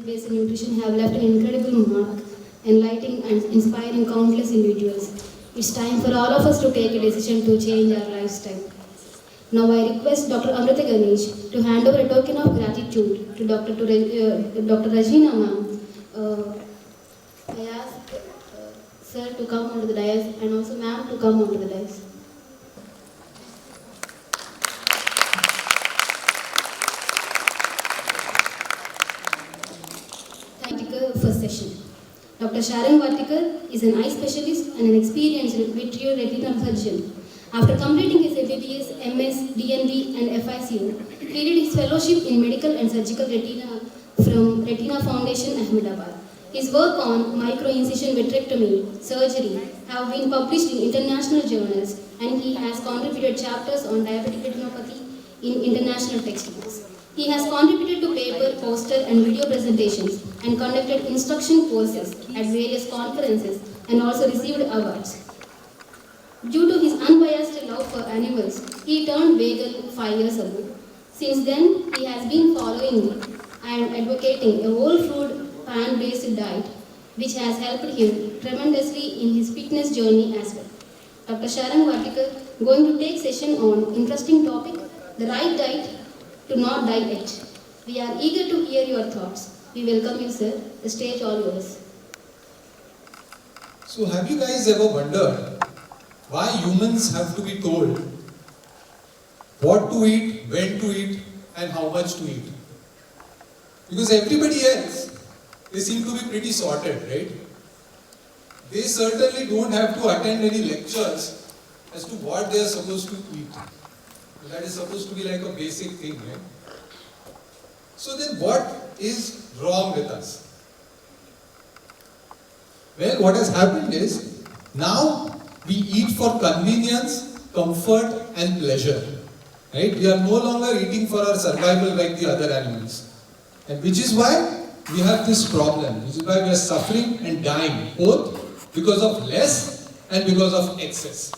evidence-based nutrition have left an incredible mark, enlightening and inspiring countless individuals. It's time for all of us to take a decision to change our lifestyle. Now I request Dr. Amrita Ganesh to hand over a token of gratitude to Dr. Regina ma'am. I ask sir to come onto the dais and also ma'am to come onto the dais. First session. Dr. Sharon Vartikar is an eye specialist and an experienced vitreoretinal surgeon. After completing his MBBS, MS, DNB and FICU, he did his fellowship in medical and surgical retina from Retina Foundation, Ahmedabad. His work on micro-incision vitrectomy surgery have been published in international journals, and he has contributed chapters on diabetic retinopathy in international textbooks. He has contributed to paper, poster and video presentations and conducted instruction courses at various conferences and also received awards. Due to his unbiased love for animals, he turned vegan 5 years ago. Since then, he has been following and advocating a whole food, plant-based diet, which has helped him tremendously in his fitness journey as well. Dr. Sharon Vartikar going to take session on interesting topic, the right diet to not die yet. We are eager to hear your thoughts. We welcome you, sir. The stage all yours. So have you guys ever wondered why humans have to be told what to eat, when to eat and how much to eat? Because everybody else, they seem to be pretty sorted, right? They certainly don't have to attend any lectures as to what they are supposed to eat. That is supposed to be like a basic thing, right? So then what is wrong with us? Well, what has happened is, now we eat for convenience, comfort and pleasure. Right? We are no longer eating for our survival like the other animals. And which is why we have this problem, which is why we are suffering and dying, both because of less and because of excess.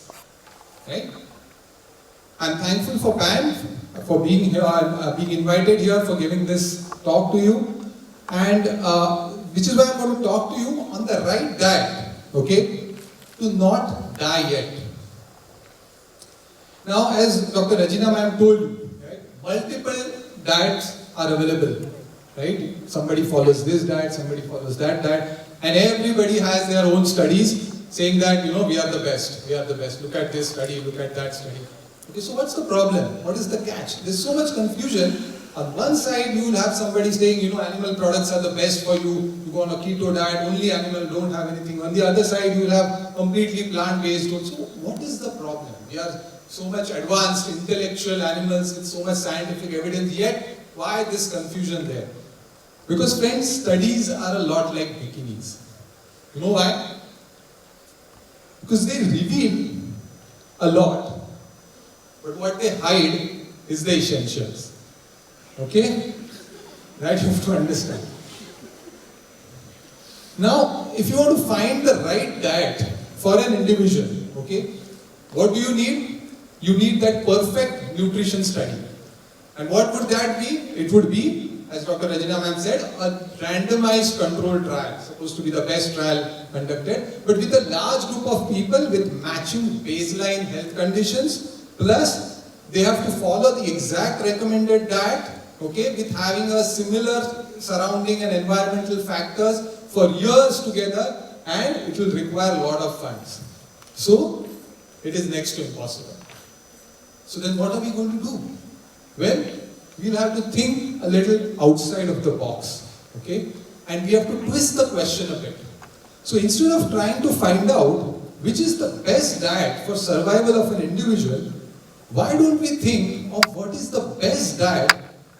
Right? I'm thankful for Pam for being here, being invited here, for giving this talk to you, and which is why I'm going to talk to you on the right diet, okay, to not die yet. Now, as Dr. Regina ma'am told you, right, multiple diets are available, right? Somebody follows this diet, somebody follows that diet, and everybody has their own studies saying that, you know, we are the best, we are the best. Look at this study, look at that study. Okay, so what's the problem? What is the catch? There's so much confusion. On one side, you will have somebody saying, you know, animal products are the best for you. You go on a keto diet, only animal, don't have anything. On the other side, you will have completely plant-based. So what is the problem? We are so much advanced, intellectual animals with so much scientific evidence, yet why this confusion there? Because friends, studies are a lot like bikinis. You know why? Because they reveal a lot. But what they hide is the essentials. Okay? Right? You have to understand. Now, if you want to find the right diet for an individual, okay, what do you need? You need that perfect nutrition study. And what would that be? It would be, as Dr. Regina ma'am said, a randomized controlled trial. Supposed to be the best trial conducted, but with a large group of people with matching baseline health conditions. Plus, they have to follow the exact recommended diet, okay, with having a similar surrounding and environmental factors for years together, and it will require a lot of funds. So, it is next to impossible. So then what are we going to do? Well, we'll have to think a little outside of the box, okay, and we have to twist the question a bit. So instead of trying to find out which is the best diet for survival of an individual, why don't we think of what is the best diet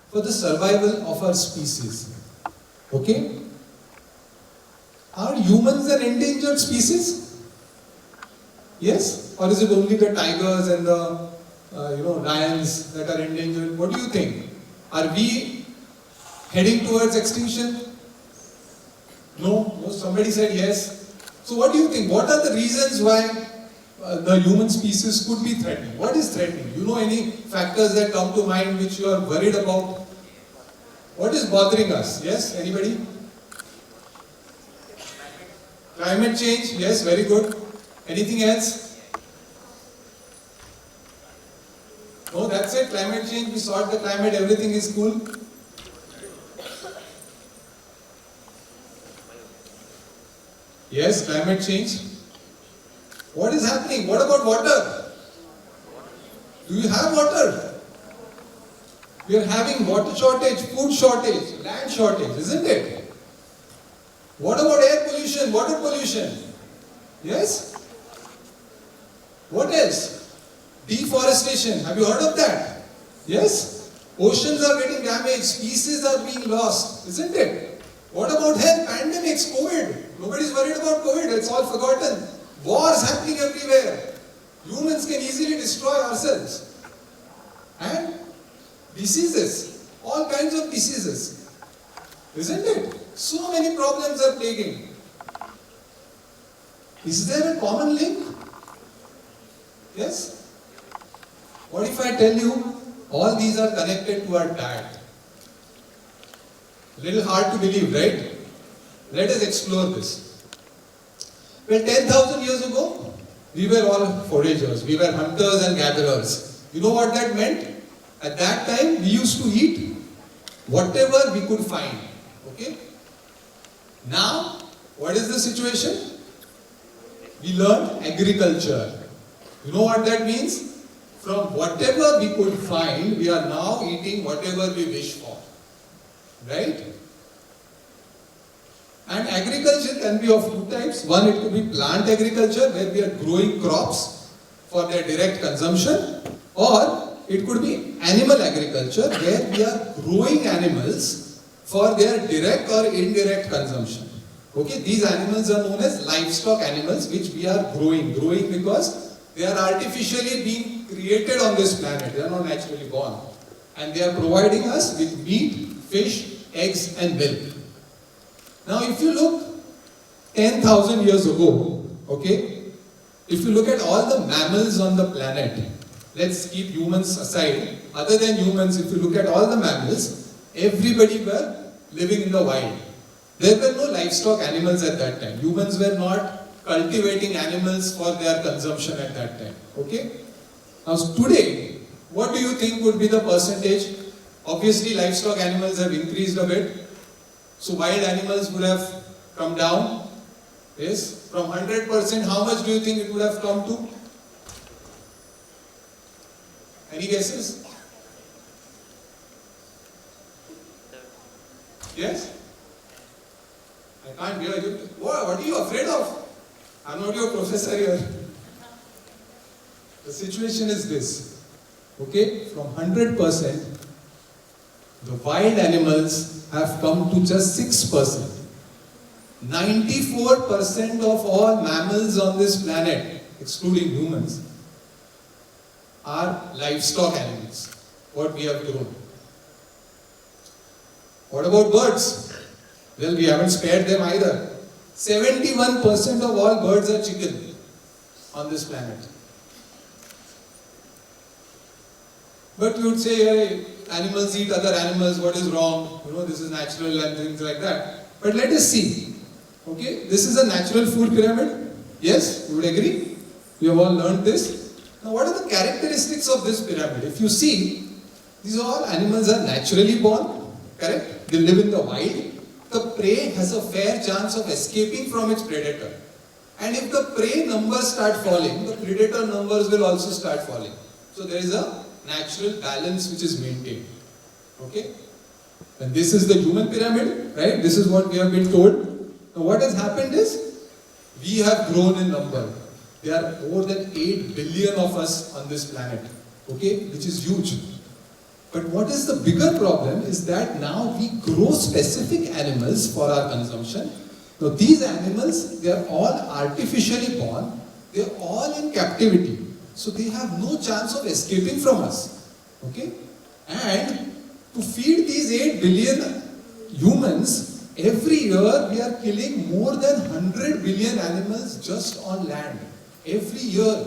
for the survival of our species? Okay? Are humans an endangered species? Yes? Or is it only the tigers and the lions that are endangered? What do you think? Are we heading towards extinction? No? Somebody said yes. So what do you think? What are the reasons why the human species could be threatening? What is threatening? You know any factors that come to mind which you are worried about? What is bothering us? Yes? Anybody? Climate change, yes, very good. Anything else? No, that's it. Climate change, we sort the climate, everything is cool. Yes, climate change. What is happening? What about water? Do you have water? We are having water shortage, food shortage, land shortage, isn't it? What about air pollution, water pollution? Yes? What else? Deforestation, have you heard of that? Yes? Oceans are getting damaged, species are being lost, isn't it? What about health? Pandemics, COVID. Nobody's worried about COVID, it's all forgotten. Wars happening everywhere. Humans can easily destroy ourselves. And diseases, all kinds of diseases. Isn't it? So many problems are plaguing. Is there a common link? Yes? What if I tell you all these are connected to our diet? Little hard to believe, right? Let us explore this. Well, 10,000 years ago, we were all foragers. We were hunters and gatherers. You know what that meant? At that time, we used to eat whatever we could find. Okay? Now, what is the situation? We learned agriculture. You know what that means? From whatever we could find, we are now eating whatever we wish for. Right? And agriculture can be of two types. One, it could be plant agriculture, where we are growing crops for their direct consumption. Or it could be animal agriculture, where we are growing animals for their direct or indirect consumption. Okay, these animals are known as livestock animals, which we are growing. Growing because they are artificially being created on this planet. They are not naturally born. And they are providing us with meat, fish, eggs and milk. Now if you look 10,000 years ago, okay, if you look at all the mammals on the planet, let's keep humans aside, other than humans, if you look at all the mammals, everybody were living in the wild. There were no livestock animals at that time. Humans were not cultivating animals for their consumption at that time. Okay? Now today, what do you think would be the percentage? Obviously livestock animals have increased a bit. So wild animals would have come down. Yes? From 100%, how much do you think it would have come to? Any guesses? Yes? I can't hear you. What are you afraid of? I'm not your professor here. The situation is this. Okay? From 100%, the wild animals have come to just 6%. 94% of all mammals on this planet, excluding humans, are livestock animals, what we have grown. What about birds? Well, we haven't spared them either. 71% of all birds are chicken on this planet. But you would say, hey, animals eat other animals, what is wrong? You know, this is natural and things like that. But let us see. Okay, this is a natural food pyramid. Yes, you would agree? We have all learned this. Now, what are the characteristics of this pyramid? If you see, these all animals are naturally born, correct? They live in the wild. The prey has a fair chance of escaping from its predator. And if the prey numbers start falling, the predator numbers will also start falling. So there is a natural balance which is maintained. Okay? And this is the human pyramid, right? This is what we have been told. Now what has happened is, we have grown in number. There are more than 8 billion of us on this planet. Okay? Which is huge. But what is the bigger problem is that now we grow specific animals for our consumption. Now these animals, they are all artificially born. They are all in captivity. So they have no chance of escaping from us. Okay? And to feed these 8 billion humans, every year we are killing more than 100 billion animals just on land. Every year.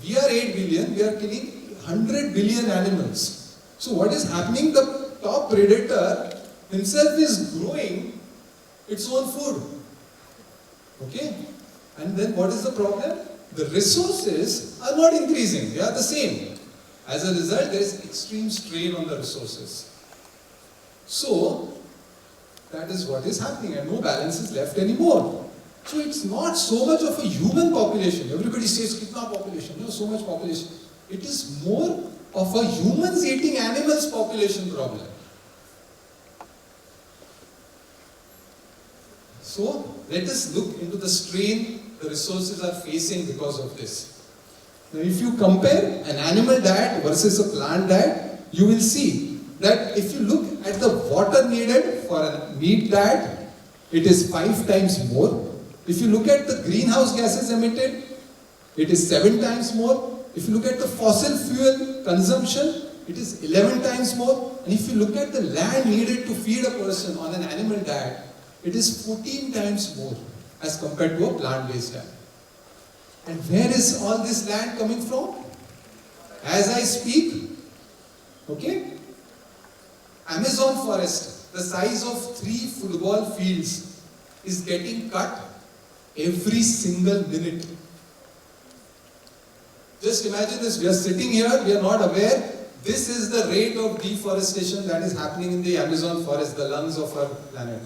We are 8 billion, we are killing 100 billion animals. So what is happening? The top predator himself is growing its own food. Okay? And then what is the problem? The resources are not increasing, they are the same. As a result, there is extreme strain on the resources. So, that is what is happening, and no balance is left anymore. So it's not so much of a human population. Everybody says, kitna population? No, so much population. It is more of a humans eating animals population problem. So let us look into the strain the resources are facing because of this. Now if you compare an animal diet versus a plant diet, you will see that if you look at the water needed for a meat diet, it is 5 times more. If you look at the greenhouse gases emitted, it is 7 times more. If you look at the fossil fuel consumption, it is 11 times more. And if you look at the land needed to feed a person on an animal diet, it is 14 times more as compared to a plant-based diet. And where is all this land coming from? As I speak, okay, Amazon forest, the size of 3 football fields, is getting cut every single minute. Just imagine this, we are sitting here, we are not aware, this is the rate of deforestation that is happening in the Amazon forest, the lungs of our planet.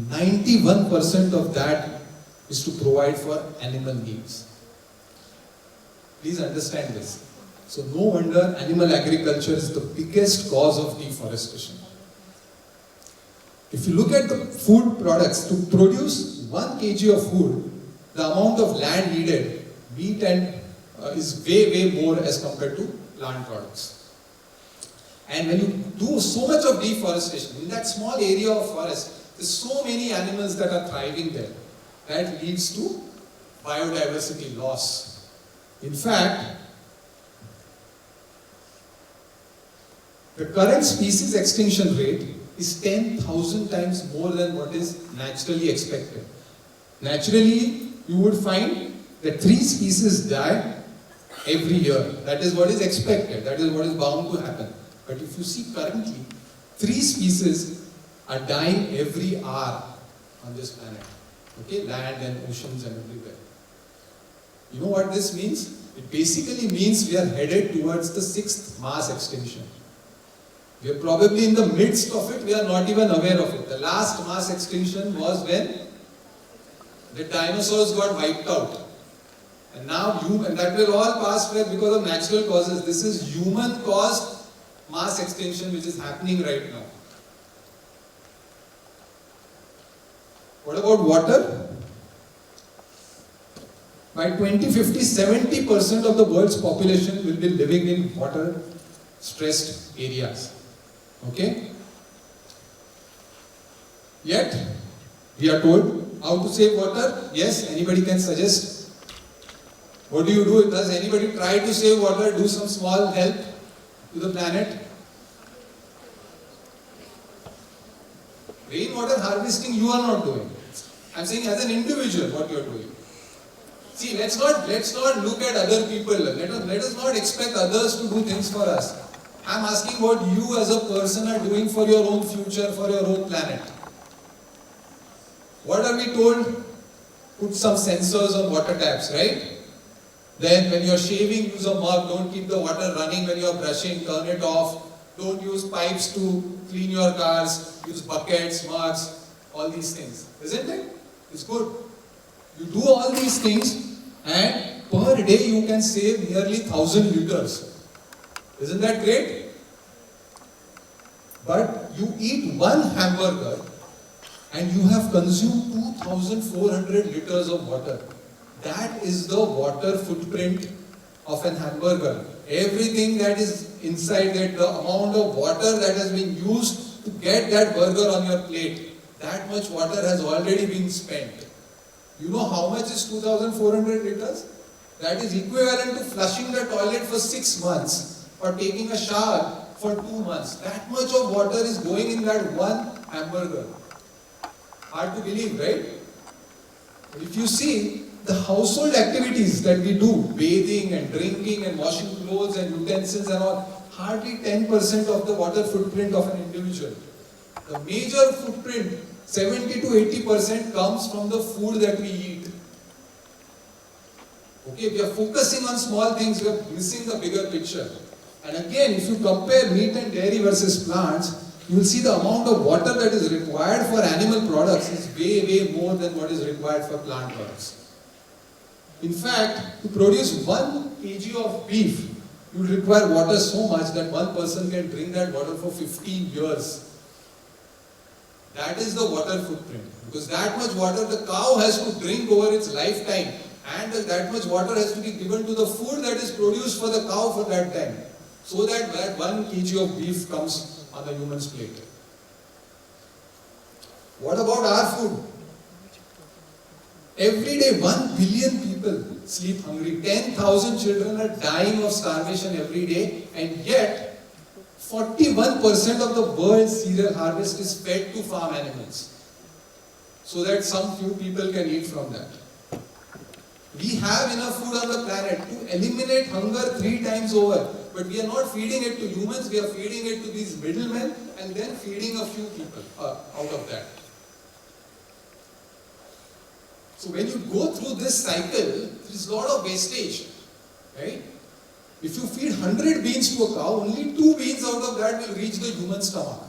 91% of that is to provide for animal needs. Please understand this. So no wonder animal agriculture is the biggest cause of deforestation. If you look at the food products, to produce 1 kg of food, the amount of land needed, meat and is way more as compared to plant products. And when you do so much of deforestation, in that small area of forest, there's so many animals that are thriving there. That leads to biodiversity loss. In fact, the current species extinction rate is 10,000 times more than what is naturally expected. Naturally, you would find that 3 species die every year. That is what is expected. That is what is bound to happen. But if you see currently, 3 species are dying every hour on this planet. Okay, land and oceans and everywhere. You know what this means? It basically means we are headed towards the 6th mass extinction. We are probably in the midst of it, we are not even aware of it. The last mass extinction was when the dinosaurs got wiped out. And now, and that will all pass away because of natural causes. This is human caused mass extinction which is happening right now. What about water? By 2050, 70% of the world's population will be living in water-stressed areas. Okay? Yet, we are told how to save water. Yes, anybody can suggest. What do you do? Does anybody try to save water? Do some small help to the planet? Rainwater harvesting you are not doing. I'm saying as an individual what you are doing. See, let's not look at other people. Let us not expect others to do things for us. I'm asking what you as a person are doing for your own future, for your own planet. What are we told? Put some sensors on water taps, right? Then when you're shaving, use a mug. Don't keep the water running when you're brushing. Turn it off. Don't use pipes to clean your cars. Use buckets, mugs, all these things. Isn't it? It's good. You do all these things and per day you can save nearly 1,000 liters. Isn't that great? But you eat 1 hamburger and you have consumed 2,400 liters of water. That is the water footprint of an hamburger. Everything that is inside that, the amount of water that has been used to get that burger on your plate, that much water has already been spent. You know how much is 2,400 liters? That is equivalent to flushing the toilet for 6 months or taking a shower for 2 months. That much of water is going in that 1 hamburger. Hard to believe, right? But if you see the household activities that we do, bathing and drinking and washing clothes and utensils and all, hardly 10% of the water footprint of an individual. The major footprint, 70 to 80% comes from the food that we eat. Okay, we are focusing on small things, we are missing the bigger picture. And again, if you compare meat and dairy versus plants, you will see the amount of water that is required for animal products is way more than what is required for plant products. In fact, to produce 1 kg of beef, you will require water so much that one person can drink that water for 15 years. That is the water footprint. Because that much water the cow has to drink over its lifetime, and that much water has to be given to the food that is produced for the cow for that time, so that 1 kg of beef comes on the human's plate. What about our food? Every day 1 billion people sleep hungry. 10,000 children are dying of starvation every day, and yet 41% of the world's cereal harvest is fed to farm animals, so that some few people can eat from that. We have enough food on the planet to eliminate hunger 3 times over, but we are not feeding it to humans, we are feeding it to these middlemen and then feeding a few people out of that. So when you go through this cycle, there is a lot of wastage, right? If you feed 100 beans to a cow, only 2 beans out of that will reach the human stomach.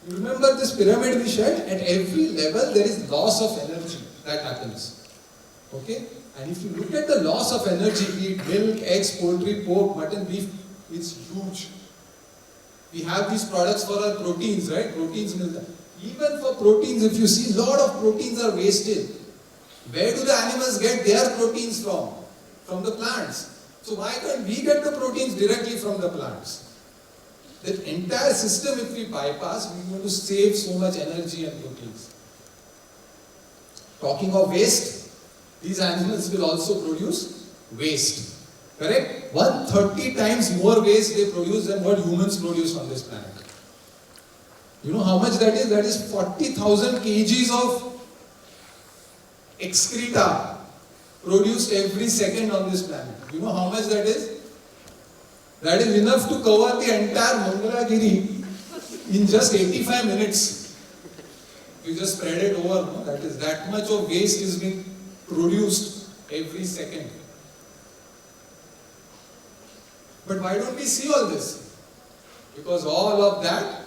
You remember this pyramid we shared? At every level there is loss of energy that happens. Okay? And if you look at the loss of energy, be it milk, eggs, poultry, pork, mutton, beef, it's huge. We have these products for our proteins, right? Proteins, milk. Even for proteins, if you see, a lot of proteins are wasted. Where do the animals get their proteins from? From the plants. So why can't we get the proteins directly from the plants? The entire system, if we bypass, we're going to save so much energy and proteins. Talking of waste, these animals will also produce waste. Correct? 130 times more waste they produce than what humans produce on this planet. You know how much that is? That is 40,000 kgs of excreta produced every second on this planet. You know how much that is? That is enough to cover the entire Mangalagiri in just 85 minutes. You just spread it over, no? That is, that much of waste is being produced every second. But why don't we see all this? Because all of that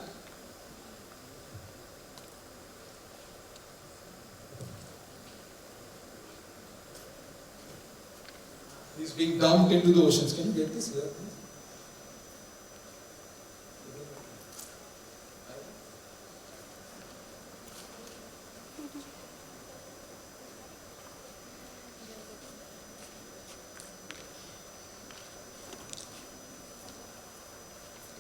is being dumped into the oceans. Can you get this here, please?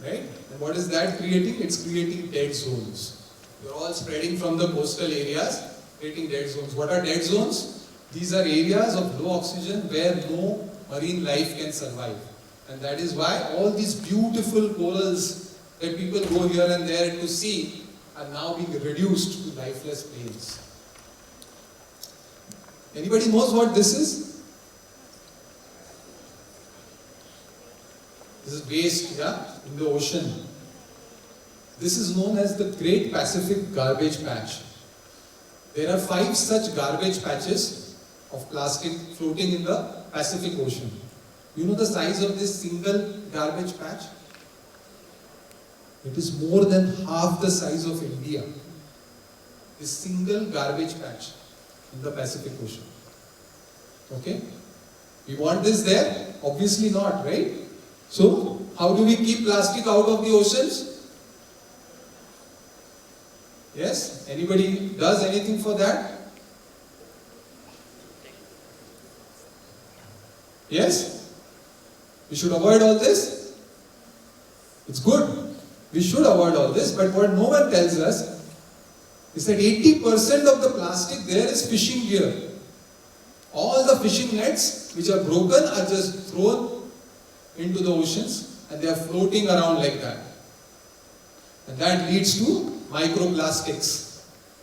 Right? And what is that creating? It's creating dead zones. You're all spreading from the coastal areas, creating dead zones. What are dead zones? These are areas of low oxygen where no marine life can survive. And that is why all these beautiful corals that people go here and there to see are now being reduced to lifeless plains. Anybody knows what this is? This is waste, yeah, in the ocean. This is known as the Great Pacific Garbage Patch. There are 5 such garbage patches of plastic floating in the Pacific Ocean. You know the size of this single garbage patch? It is more than half the size of India. This single garbage patch in the Pacific Ocean. Okay? We want this there? Obviously not, right? So, how do we keep plastic out of the oceans? Yes? Anybody does anything for that? Yes? We should avoid all this? It's good. We should avoid all this, but what no one tells us is that 80% of the plastic there is fishing gear. All the fishing nets which are broken are just thrown into the oceans and they are floating around like that. And that leads to microplastics.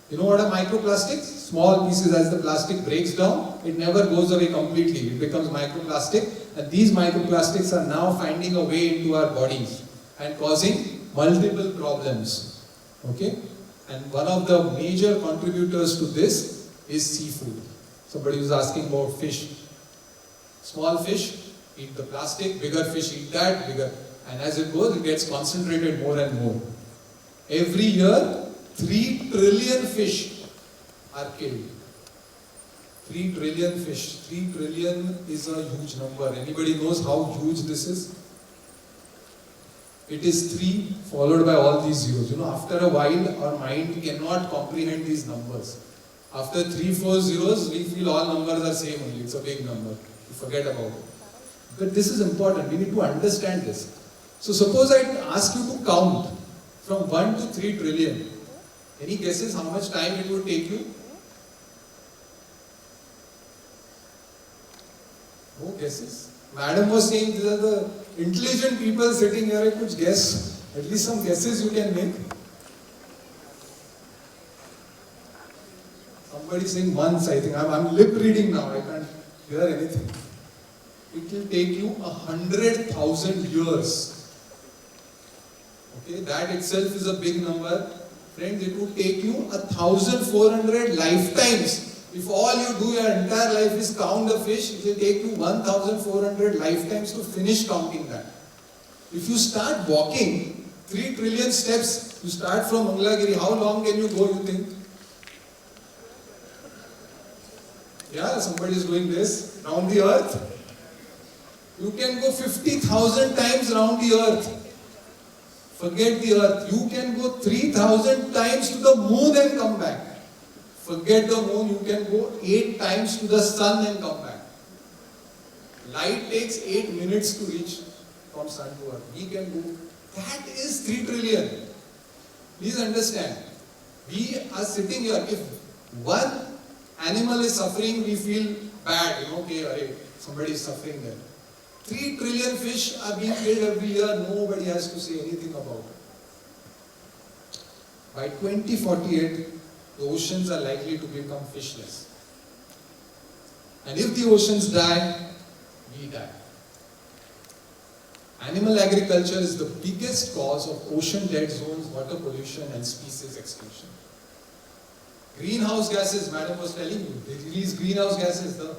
You know what are microplastics? Small pieces. As the plastic breaks down, it never goes away completely. It becomes microplastic, and these microplastics are now finding a way into our bodies and causing multiple problems. Okay? And one of the major contributors to this is seafood. Somebody was asking about fish. Small fish eat the plastic, bigger fish eat that, bigger. And as it goes, it gets concentrated more and more. Every year, 3 trillion fish are killed. 3 trillion fish. 3 trillion is a huge number. Anybody knows how huge this is? It is 3 followed by all these zeros. You know, after a while, our mind cannot comprehend these numbers. After 3, 4 zeros, we feel all numbers are same only. It's a big number. We forget about it. But this is important. We need to understand this. So suppose I ask you to count from 1 to 3 trillion. Any guesses how much time it would take you? No guesses? Madam was saying these are the intelligent people sitting here. I could guess. At least some guesses you can make. Somebody saying months, I think. I'm lip reading now. I can't hear anything. It will take you 100,000 years. Okay, that itself is a big number. Friends, it would take you 1,400 lifetimes. If all you do your entire life is count the fish, it will take you 1,400 lifetimes to finish counting that. If you start walking 3 trillion steps, you start from Mangalagiri, how long can you go, you think? Yeah, somebody is doing this, round the earth. You can go 50,000 times round the earth. Forget the earth. You can go 3,000 times to the moon and come back. Forget the moon. You can go 8 times to the sun and come back. Light takes 8 minutes to reach from sun to earth. We can go. That is 3 trillion. Please understand. We are sitting here. If one animal is suffering, we feel bad. You know, okay, somebody is suffering there. 3 trillion fish are being killed every year. Nobody has to say anything about it. By 2048, the oceans are likely to become fishless. And if the oceans die, we die. Animal agriculture is the biggest cause of ocean dead zones, water pollution, and species extinction. Greenhouse gases, madam was telling you, they release greenhouse gases. The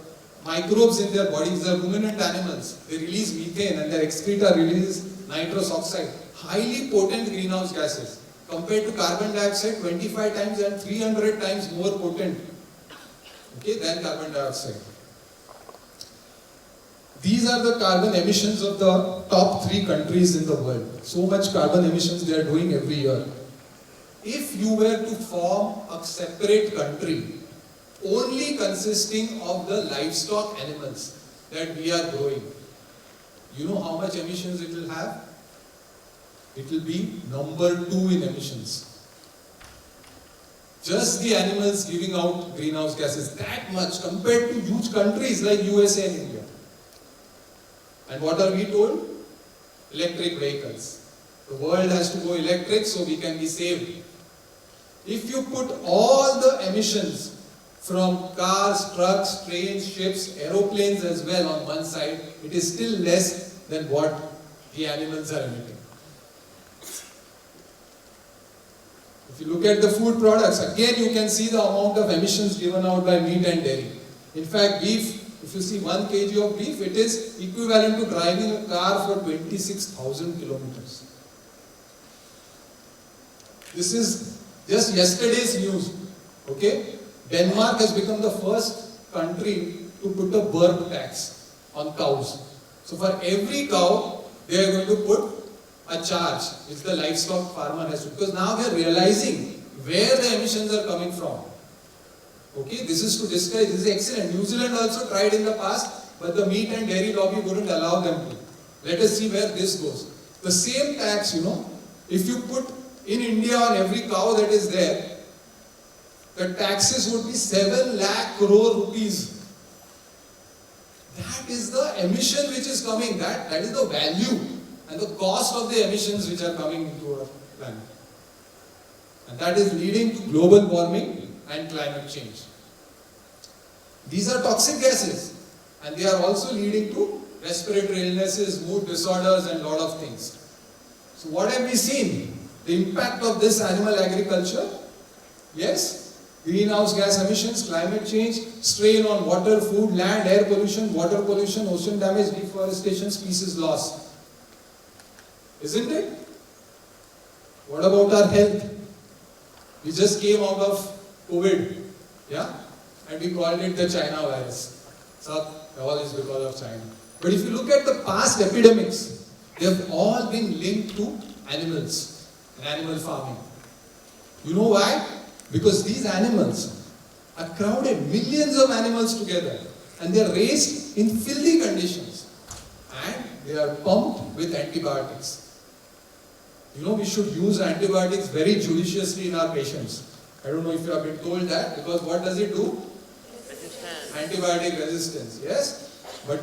microbes in their bodies are ruminant animals. They release methane and their excreta release nitrous oxide. Highly potent greenhouse gases. Compared to carbon dioxide, 25 times and 300 times more potent, okay, than carbon dioxide. These are the carbon emissions of the top 3 countries in the world. So much carbon emissions they are doing every year. If you were to form a separate country, only consisting of the livestock animals that we are growing, you know how much emissions it will have? It will be number 2 in emissions. Just the animals giving out greenhouse gases, that much compared to huge countries like USA and India. And what are we told? Electric vehicles. The world has to go electric so we can be saved. If you put all the emissions from cars, trucks, trains, ships, aeroplanes as well on one side, it is still less than what the animals are emitting. If you look at the food products, again you can see the amount of emissions given out by meat and dairy. In fact, beef, if you see 1 kg of beef, it is equivalent to driving a car for 26,000 kilometers. This is just yesterday's news. Okay? Denmark has become the first country to put a burp tax on cows. So for every cow, they are going to put a charge which the livestock farmer has to, because now they are realizing where the emissions are coming from. Okay, this is to discourage. This is excellent. New Zealand also tried in the past, but the meat and dairy lobby wouldn't allow them to. Let us see where this goes. The same tax, you know, if you put in India on every cow that is there, the taxes would be 7 lakh crore rupees. That is the emission which is coming. That is the value and the cost of the emissions which are coming into our planet. And that is leading to global warming and climate change. These are toxic gases, and they are also leading to respiratory illnesses, mood disorders, and a lot of things. So what have we seen? The impact of this animal agriculture Yes? Greenhouse gas emissions, climate change, strain on water, food, land, air pollution, water pollution, ocean damage, deforestation, species loss. Isn't it? What about our health? We just came out of COVID, yeah? And we called it the China virus. So, all is because of China. But if you look at the past epidemics, they have all been linked to animals and animal farming. You know why? Because these animals are crowded, millions of animals together, and they are raised in filthy conditions, and they are pumped with antibiotics. You know, we should use antibiotics very judiciously in our patients. I don't know if you have been told that, because what does it do? Antibiotic resistance, yes? But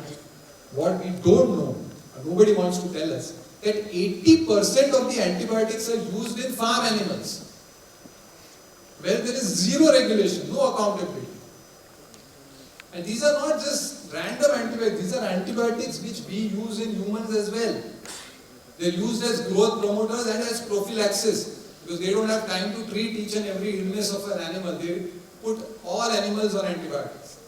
what we don't know, and nobody wants to tell us, that 80% of the antibiotics are used in farm animals, where there is zero regulation, no accountability. And these are not just random antibiotics, these are antibiotics which we use in humans as well. They are used as growth promoters and as prophylaxis, because they don't have time to treat each and every illness of an animal. They put all animals on antibiotics.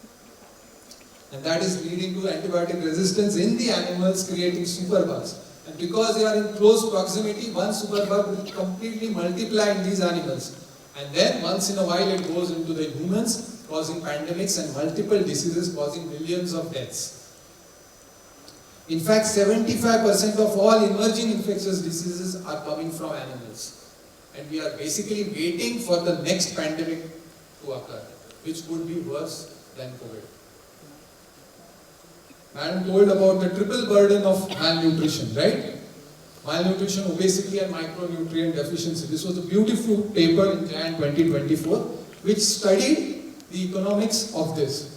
And that is leading to antibiotic resistance in the animals, creating superbugs. And because they are in close proximity, one superbug will completely multiply in these animals. And then once in a while it goes into the humans, causing pandemics and multiple diseases, causing millions of deaths. In fact, 75% of all emerging infectious diseases are coming from animals. And we are basically waiting for the next pandemic to occur, which would be worse than COVID. Madam told about the triple burden of malnutrition, right? Malnutrition, obesity and micronutrient deficiency. This was a beautiful paper in Jan 2024 which studied the economics of this.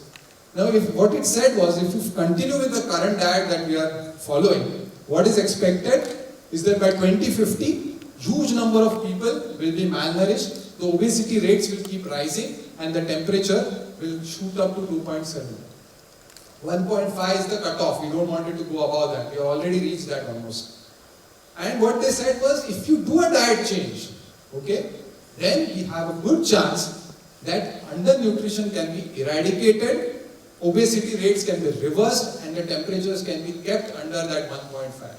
Now, what it said was, if you continue with the current diet that we are following, what is expected is that by 2050, huge number of people will be malnourished, the obesity rates will keep rising, and the temperature will shoot up to 2.7. 1.5 is the cutoff. We don't want it to go above that. We have already reached that almost. And what they said was, if you do a diet change, okay, then we have a good chance that undernutrition can be eradicated, obesity rates can be reversed, and the temperatures can be kept under that 1.5.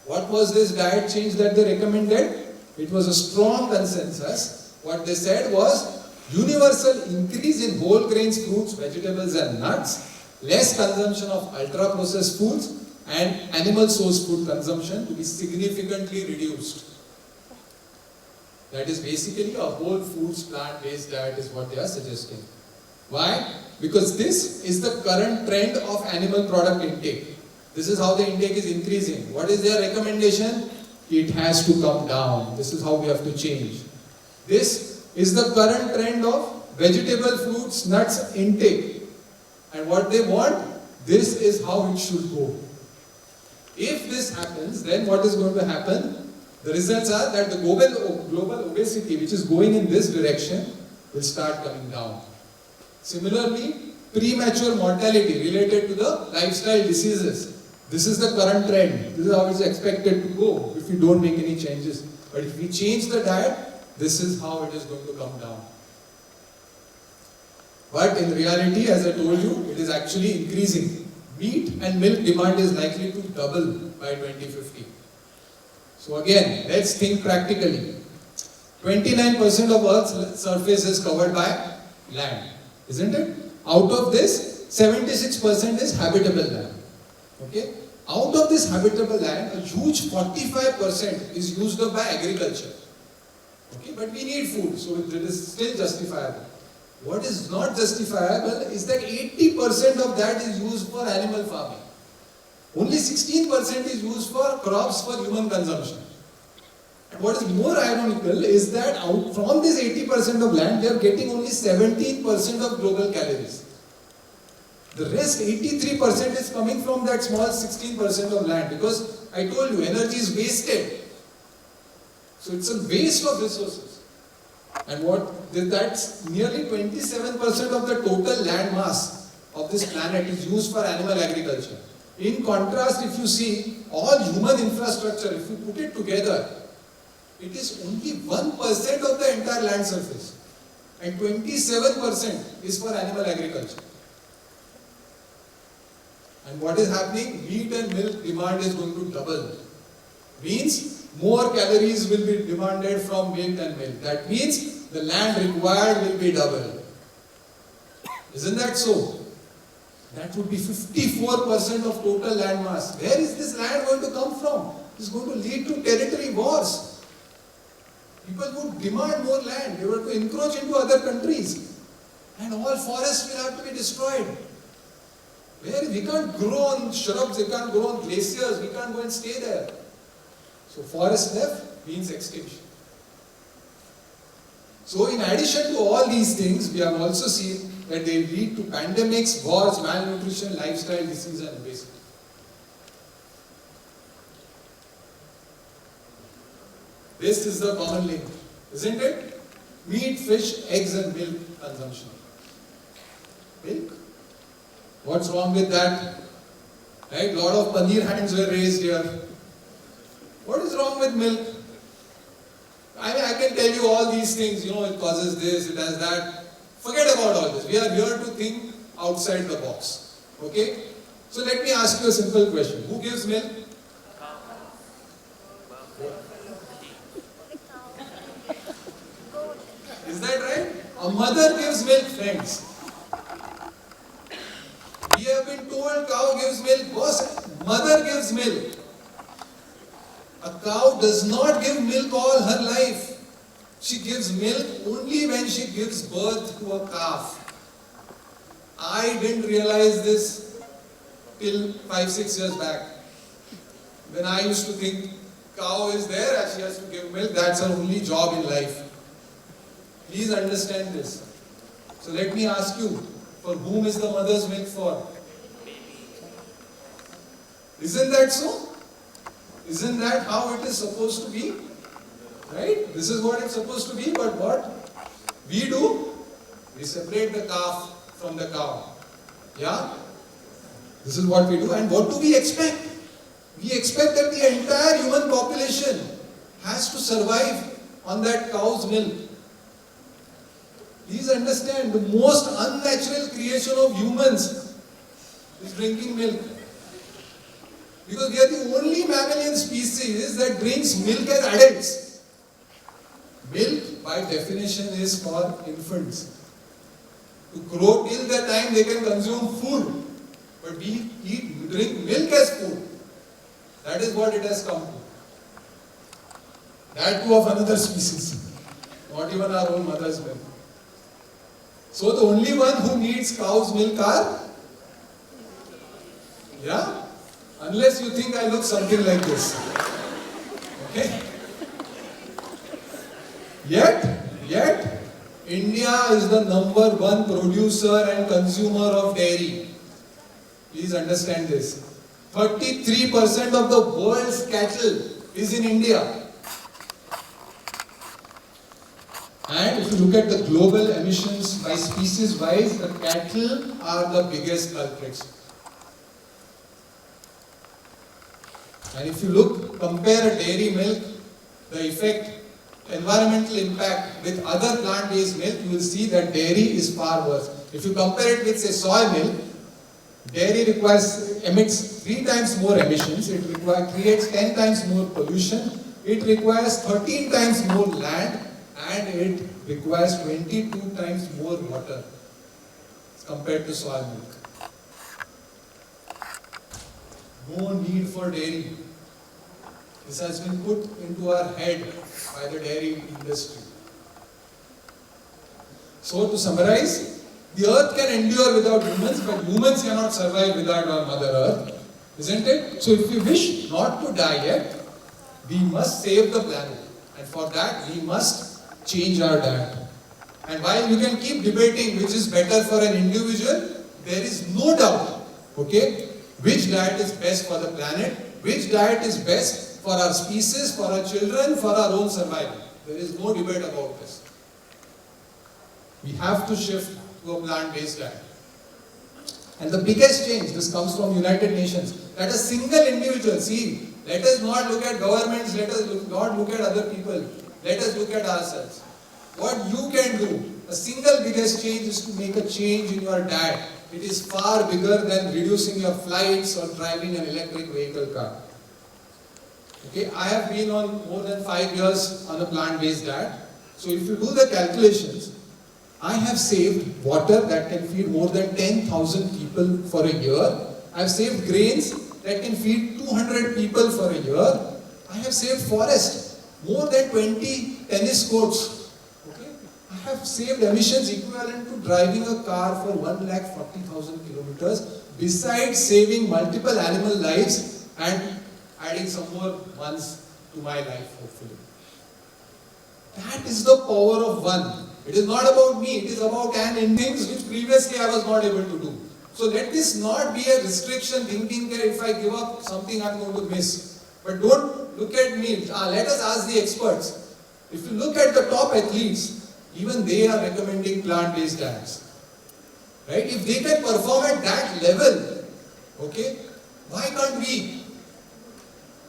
What was this diet change that they recommended? It was a strong consensus. What they said was, universal increase in whole grains, fruits, vegetables and nuts, less consumption of ultra-processed foods, and animal source food consumption to be significantly reduced. That is basically a whole foods plant-based diet is what they are suggesting. Why? Because this is the current trend of animal product intake. This is how the intake is increasing. What is their recommendation? It has to come down. This is how we have to change. This is the current trend of vegetable, fruits, nuts intake. And what they want, this is how it should go. If this happens, then what is going to happen? The results are that the global obesity, which is going in this direction, will start coming down. Similarly, premature mortality related to the lifestyle diseases. This is the current trend. This is how it's expected to go if we don't make any changes. But if we change the diet, this is how it is going to come down. But in reality, as I told you, it is actually increasing. Meat and milk demand is likely to double by 2050. So again, let's think practically. 29% of Earth's surface is covered by land, isn't it? Out of this, 76% is habitable land. Okay? Out of this habitable land, a huge 45% is used up by agriculture. Okay? But we need food, so it is still justifiable. What is not justifiable is that 80% of that is used for animal farming. Only 16% is used for crops for human consumption. And what is more ironical is that from this 80% of land, they are getting only 17% of global calories. The rest 83% is coming from that small 16% of land, because I told you, energy is wasted. So it's a waste of resources. And that's nearly 27% of the total land mass of this planet is used for animal agriculture. In contrast, if you see all human infrastructure, if you put it together, it is only 1% of the entire land surface. and 27% is for animal agriculture. And what is happening? Meat and milk demand is going to double. Means more calories will be demanded from meat and milk. That means the land required will be double. Isn't that so? That would be 54% of total land mass. Where is this land going to come from? It's going to lead to territory wars. People would demand more land. They were to encroach into other countries. And all forests will have to be destroyed. Where we can't grow on shrubs, we can't grow on glaciers, we can't go and stay there. So forest left means extinction. So in addition to all these things, we have also seen that they lead to pandemics, wars, malnutrition, lifestyle disease and obesity. This is the common link, isn't it? Meat, fish, eggs and milk consumption. Milk? What's wrong with that? Right? A lot of paneer hands were raised here. What is wrong with milk? I mean, I can tell you all these things, it causes this, it does that. Forget about all this. We are here to think outside the box. Okay? So let me ask you a simple question. Who gives milk? Is that right? A mother gives milk, friends. We have been told cow gives milk. Boss, mother gives milk. A cow does not give milk all her life. She gives milk only when she gives birth to a calf. I didn't realize this till 5-6 years back. When I used to think cow is there and she has to give milk, that's her only job in life. Please understand this. So let me ask you, for whom is the mother's milk for? Isn't that so? Isn't that how it is supposed to be? Right? This is what it's supposed to be, but what we do? We separate the calf from the cow. Yeah? This is what we do. And what do we expect? We expect that the entire human population has to survive on that cow's milk. Please understand, the most unnatural creation of humans is drinking milk. Because we are the only mammalian species that drinks milk as adults. Milk, by definition, is for infants. To grow till the time they can consume food. But we drink milk as food. That is what it has come to. That too of another species. Not even our own mother's milk. So the only one who needs cow's milk are? Yeah? Unless you think I look something like this. Okay? Yet, India is the #1 producer and consumer of dairy. Please understand this. 33% of the world's cattle is in India. And if you look at the global emissions by species wise, the cattle are the biggest culprits. And if you compare a dairy milk, the effect, environmental impact with other plant-based milk, you will see that dairy is far worse. If you compare it with, say, soy milk, dairy emits 3 times more emissions, it creates 10 times more pollution, it requires 13 times more land, and it requires 22 times more water compared to soy milk. No need for dairy. This has been put into our head by the dairy industry. So to summarize, the earth can endure without humans, but humans cannot survive without our Mother Earth, isn't it? So if we wish not to die yet, we must save the planet. And for that, we must change our diet. And while you can keep debating which is better for an individual, there is no doubt, okay, which diet is best for the planet, which diet is best for our species, for our children, for our own survival. There is no debate about this. We have to shift to a plant-based diet. And the biggest change, this comes from United Nations, that a single individual, see, let us not look at governments, let us not look at other people, let us look at ourselves. What you can do a single biggest change is to make a change in your diet. It is far bigger than reducing your flights or driving an electric vehicle car. Okay, I have been on more than 5 years on a plant-based diet. So if you do the calculations, I have saved water that can feed more than 10,000 people for a year. I have saved grains that can feed 200 people for a year. I have saved forest, more than 20 tennis courts. Okay? I have saved emissions equivalent to driving a car for 1,40,000 kilometers, besides saving multiple animal lives and adding some more ones to my life, hopefully. That is the power of one. It is not about me, it is about things which previously I was not able to do. So let this not be a restriction, thinking that if I give up something I am going to miss. But don't look at me. Let us ask the experts. If you look at the top athletes, even they are recommending plant-based diets. Right? If they can perform at that level, okay, why can't we?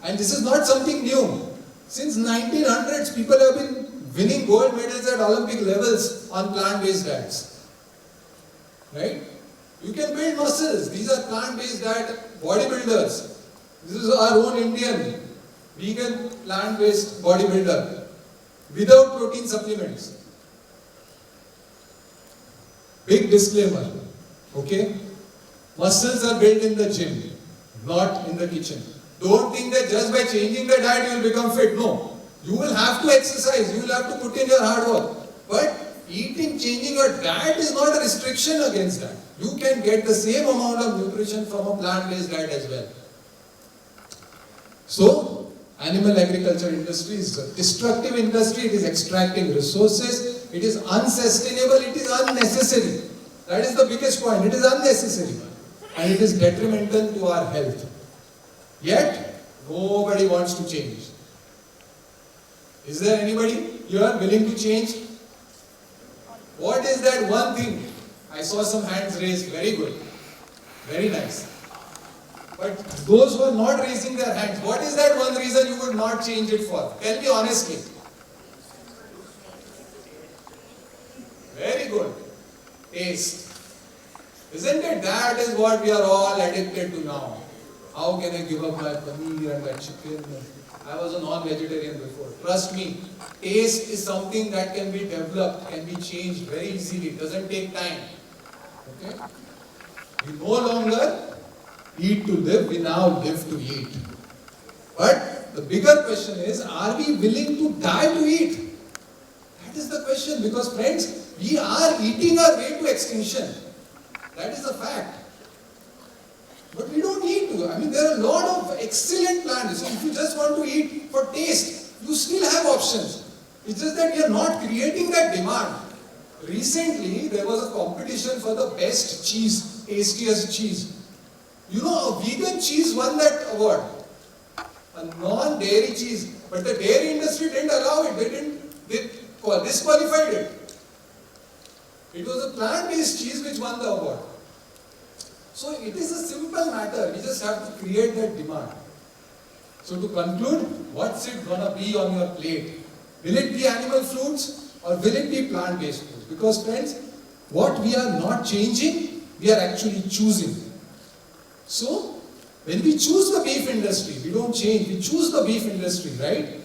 And this is not something new. Since 1900s, people have been winning gold medals at Olympic levels on plant-based diets. Right? You can build muscles. These are plant-based diet bodybuilders. This is our own Indian vegan plant-based bodybuilder without protein supplements. Big disclaimer, okay? Muscles are built in the gym, not in the kitchen. Don't think that just by changing the diet you will become fit. No. You will have to exercise, you will have to put in your hard work. But changing your diet is not a restriction against that. You can get the same amount of nutrition from a plant-based diet as well. So, animal agriculture industry is a destructive industry. It is extracting resources. It is unsustainable. It is unnecessary. That is the biggest point. It is unnecessary. And it is detrimental to our health. Yet, nobody wants to change. Is there anybody here willing to change? What is that one thing? I saw some hands raised. Very good. Very nice. But those who are not raising their hands, what is that one reason you would not change it for? Tell me honestly. Very good. Taste. Isn't it? That is what we are all addicted to now. How can I give up my paneer and my chicken? I was a non-vegetarian before. Trust me, taste is something that can be developed, can be changed very easily. It doesn't take time. Okay? We no longer eat to live, we now live to eat. But the bigger question is, are we willing to die to eat? That is the question, because friends, we are eating our way to extinction. That is a fact. But we don't need to. I mean, there are a lot of excellent plants. So if you just want to eat for taste, you still have options. It's just that we are not creating that demand. Recently, there was a competition for the best cheese, tastiest cheese. You know, a vegan cheese won that award. A non-dairy cheese. But the dairy industry didn't allow it. They disqualified it. It was a plant-based cheese which won the award. So it is a simple matter. We just have to create that demand. So to conclude, what's it gonna be on your plate? Will it be animal foods or will it be plant-based foods? Because friends, what we are not changing, we are actually choosing. So when we choose the beef industry, we don't change, we choose the beef industry, right?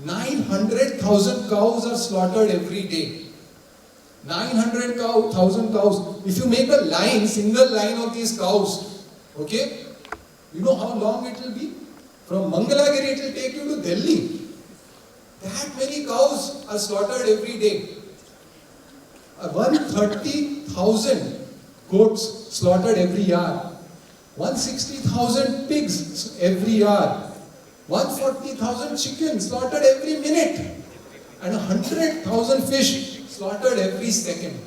900,000 cows are slaughtered every day. 900,000 cows. If you make a line, single line of these cows, okay, you know how long it will be? From Mangalagiri it will take you to Delhi. That many cows are slaughtered every day. 130,000 goats slaughtered every year. 160,000 pigs every year. 140,000 chickens slaughtered every minute. And 100,000 fish slaughtered every second.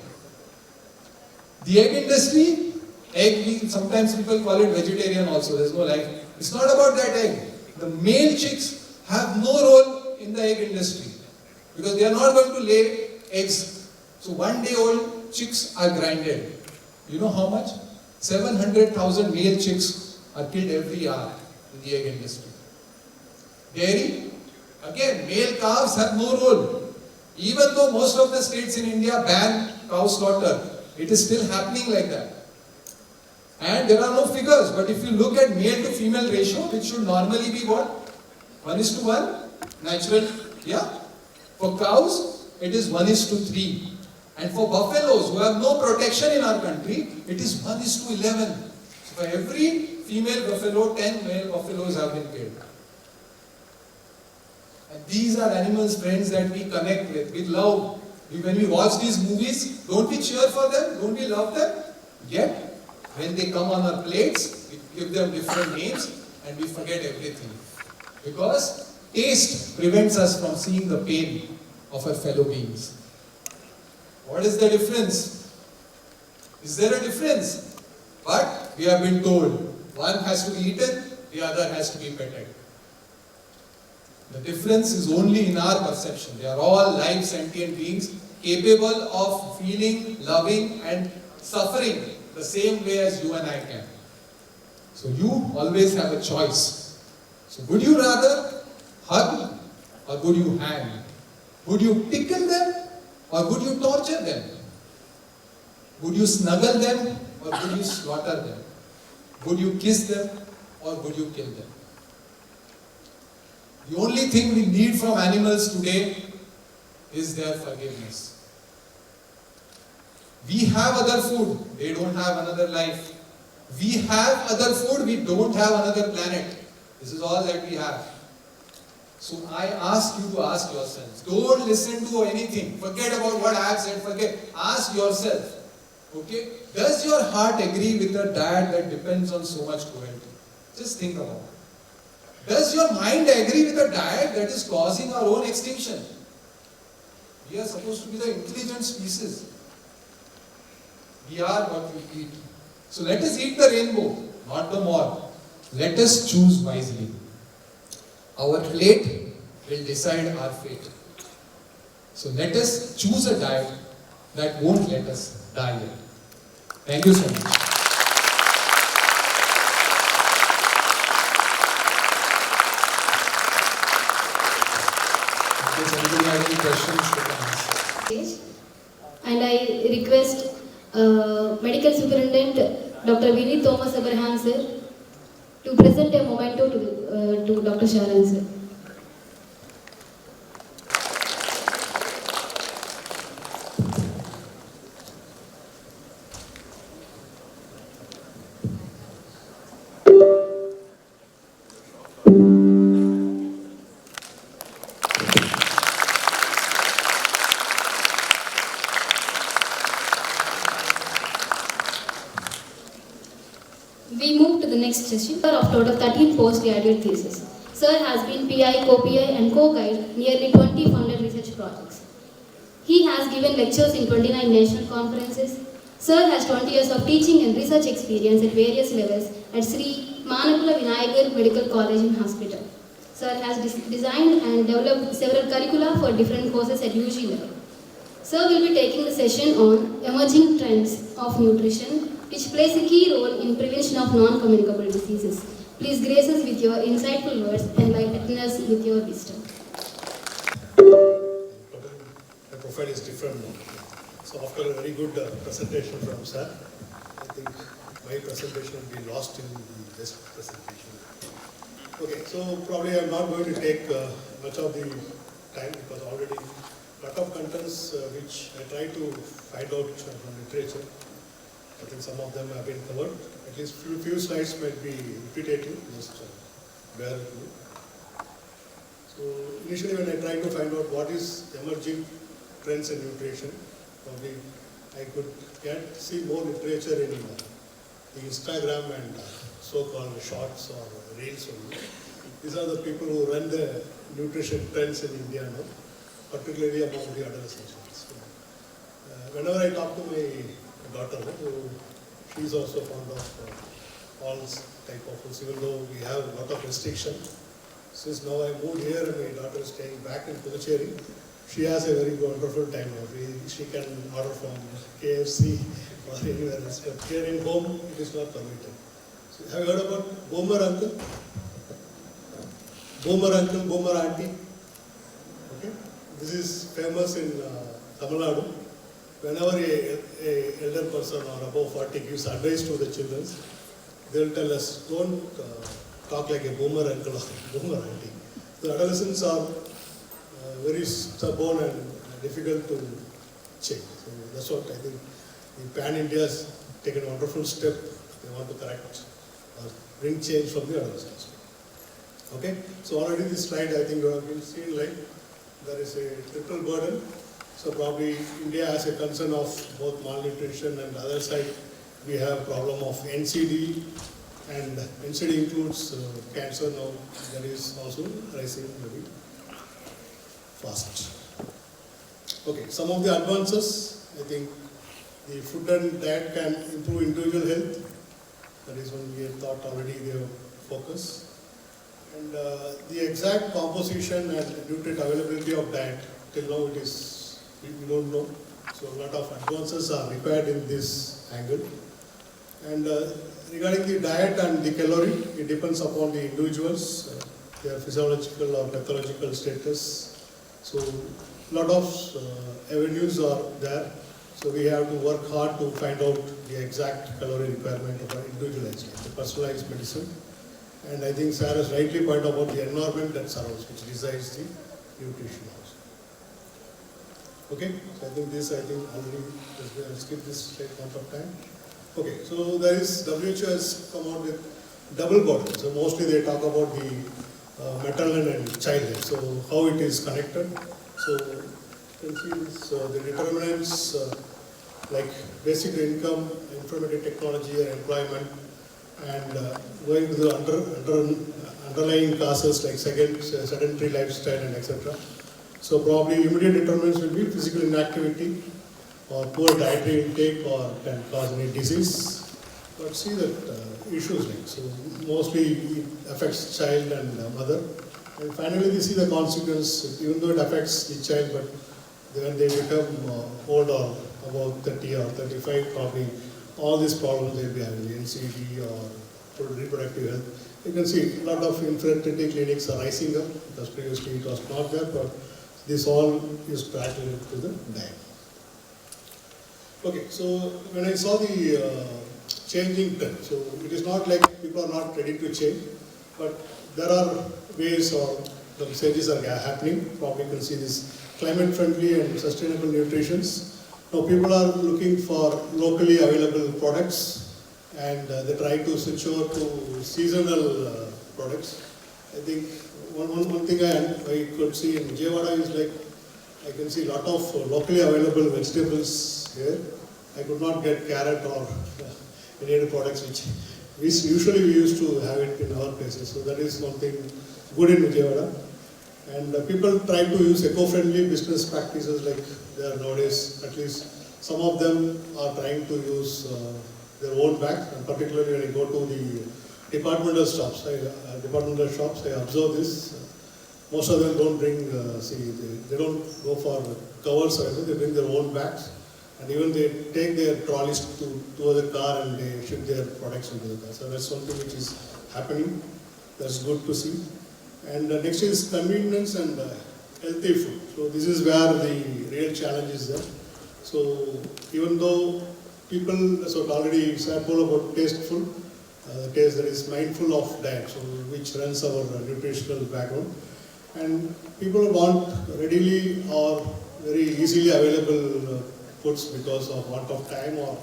The egg industry, sometimes people call it vegetarian also, there's no life. It's not about that egg. The male chicks have no role in the egg industry because they are not going to lay eggs. So 1 day old chicks are grinded. You know how much? 700,000 male chicks are killed every year in the egg industry. Dairy, again, male calves have no role. Even though most of the states in India ban cow slaughter, it is still happening like that. And there are no figures, but if you look at male to female ratio, which should normally be what? 1:1, natural, yeah? For cows, it is 1:3. And for buffaloes, who have no protection in our country, it is 1:11. So for every female buffalo, 10 male buffaloes have been killed. And these are animals, friends, that we connect with love. When we watch these movies, don't we cheer for them? Don't we love them? Yet, when they come on our plates, we give them different names and we forget everything. Because taste prevents us from seeing the pain of our fellow beings. What is the difference? Is there a difference? But we have been told, one has to be eaten, the other has to be petted. The difference is only in our perception. They are all live sentient beings capable of feeling, loving and suffering the same way as you and I can. So you always have a choice. So would you rather hug or would you hang? Would you tickle them or would you torture them? Would you snuggle them or would you slaughter them? Would you kiss them or would you kill them? The only thing we need from animals today is their forgiveness. We have other food, they don't have another life. We have other food, we don't have another planet. This is all that we have. So I ask you to ask yourselves. Don't listen to anything. Forget about what I have said. Forget. Ask yourself. Okay? Does your heart agree with a diet that depends on so much cruelty? Just think about it. Does your mind agree with a diet that is causing our own extinction? We are supposed to be the intelligent species. We are what we eat. So let us eat the rainbow, not the moth. Let us choose wisely. Our plate will decide our fate. So let us choose a diet that won't let us die yet. Thank you so much. Does anybody have any questions to ask? And I request Medical Superintendent Dr. Vinny Thomas Abraham sir to present a memento to Dr. Sharan sir. We move to the next session of total 13 postgraduate theses. Sir has been PI, co-PI and co-guide nearly 20 funded research projects. He has given lectures in 29 national conferences. Sir has 20 years of teaching and research experience at various levels at Sri Manakula Vinayagar Medical College and Hospital. Sir has designed and developed several curricula for different courses at UG level. Sir will be taking the session on emerging trends of nutrition, which plays a key role in prevention of non-communicable diseases. Please grace us with your insightful words and enlighten us with your wisdom. The profile is different now. So after a very good presentation from sir, I think my presentation will be lost in the best presentation. Okay, so probably I'm not going to take much of the time because already a lot of contents which I try to find out from literature. I think some of them have been covered. At least few slides might be repetitive, just bear with me. So initially when I tried to find out what is emerging trends in nutrition, probably I could see more literature in the Instagram and so-called shorts or reels only. These are the people who run the nutrition trends in India now, particularly among the adolescents. So, whenever I talk to my daughter, she is also fond of all type of foods, even though we have a lot of restriction. Since now I moved here and my daughter is staying back in Puducherry, she has a very wonderful time now. She can order from KFC or anywhere else, but here in home it is not permitted. So have you heard about Boomer Uncle? Boomer Uncle, Boomer Auntie? Okay? this is famous in Tamil Nadu. Whenever a elder person or above 40 gives advice to the children, they will tell us, don't talk like a boomer uncle or boomer auntie. The adolescents are very stubborn and difficult to change. So that's what I think the Pan India has taken a wonderful step. They want to correct or bring change from the adolescents. Okay, so already this slide I think you have been seen, like there is a triple burden. So probably India has a concern of both malnutrition, and the other side we have problem of NCD, and NCD includes cancer now, that is also rising very fast. Okay, some of the advances, I think the food and diet can improve individual health. That is one we have thought already they have focused. And the exact composition and nutrient availability of diet, till now it is, we don't know. So a lot of advances are required in this angle. And regarding the diet and the calorie, it depends upon the individuals, their physiological or pathological status. So a lot of avenues are there. So we have to work hard to find out the exact calorie requirement of our individualized, the personalized medicine. And I think Sarah has rightly pointed out the environment that surrounds, which decides the nutrition also. Okay, so I think this, already, I'll skip this straight amount of time. Okay, so there is, WHO has come out with double burden. So mostly they talk about the maternal and child health. So how it is connected. So you can see this, the determinants like basic income, informative technology or employment, and going to the underlying causes like sedentary lifestyle and etc. So probably immediate determinants will be physical inactivity or poor dietary intake or can cause any disease. But see that issues like, so mostly it affects child and mother. And finally we see the consequence, even though it affects the child, but when they become old or about 30 or 35, probably all these problems they'll be having, NCD or reproductive health. You can see a lot of infertility clinics are rising up, because previously it was not there, but this all is related to the diet. Okay, so when I saw the changing trend, so it is not like people are not ready to change, but there are ways or the changes are happening. Probably you can see this climate friendly and sustainable nutritions. Now people are looking for locally available products, and they try to switch over to seasonal products. I think one thing I could see in Jevada is like, I can see a lot of locally available vegetables here. I could not get carrot or any other products which usually we used to have it in our places. So that is one thing good in Vijayawada. And people try to use eco-friendly business practices like there nowadays. At least some of them are trying to use their own bags, and particularly when you go to the departmental shops, I observe this. Most of them don't bring, they don't go for covers or anything, they bring their own bags. And even they take their trolleys to the car and they ship their products into the car. So that's something which is happening. That's good to see. And next is convenience and healthy food. So this is where the real challenge is there. So even though people, so already said about tasteful, taste that is mindful of diet, so which runs our nutritional background. And people want readily or very easily available foods because of want of time or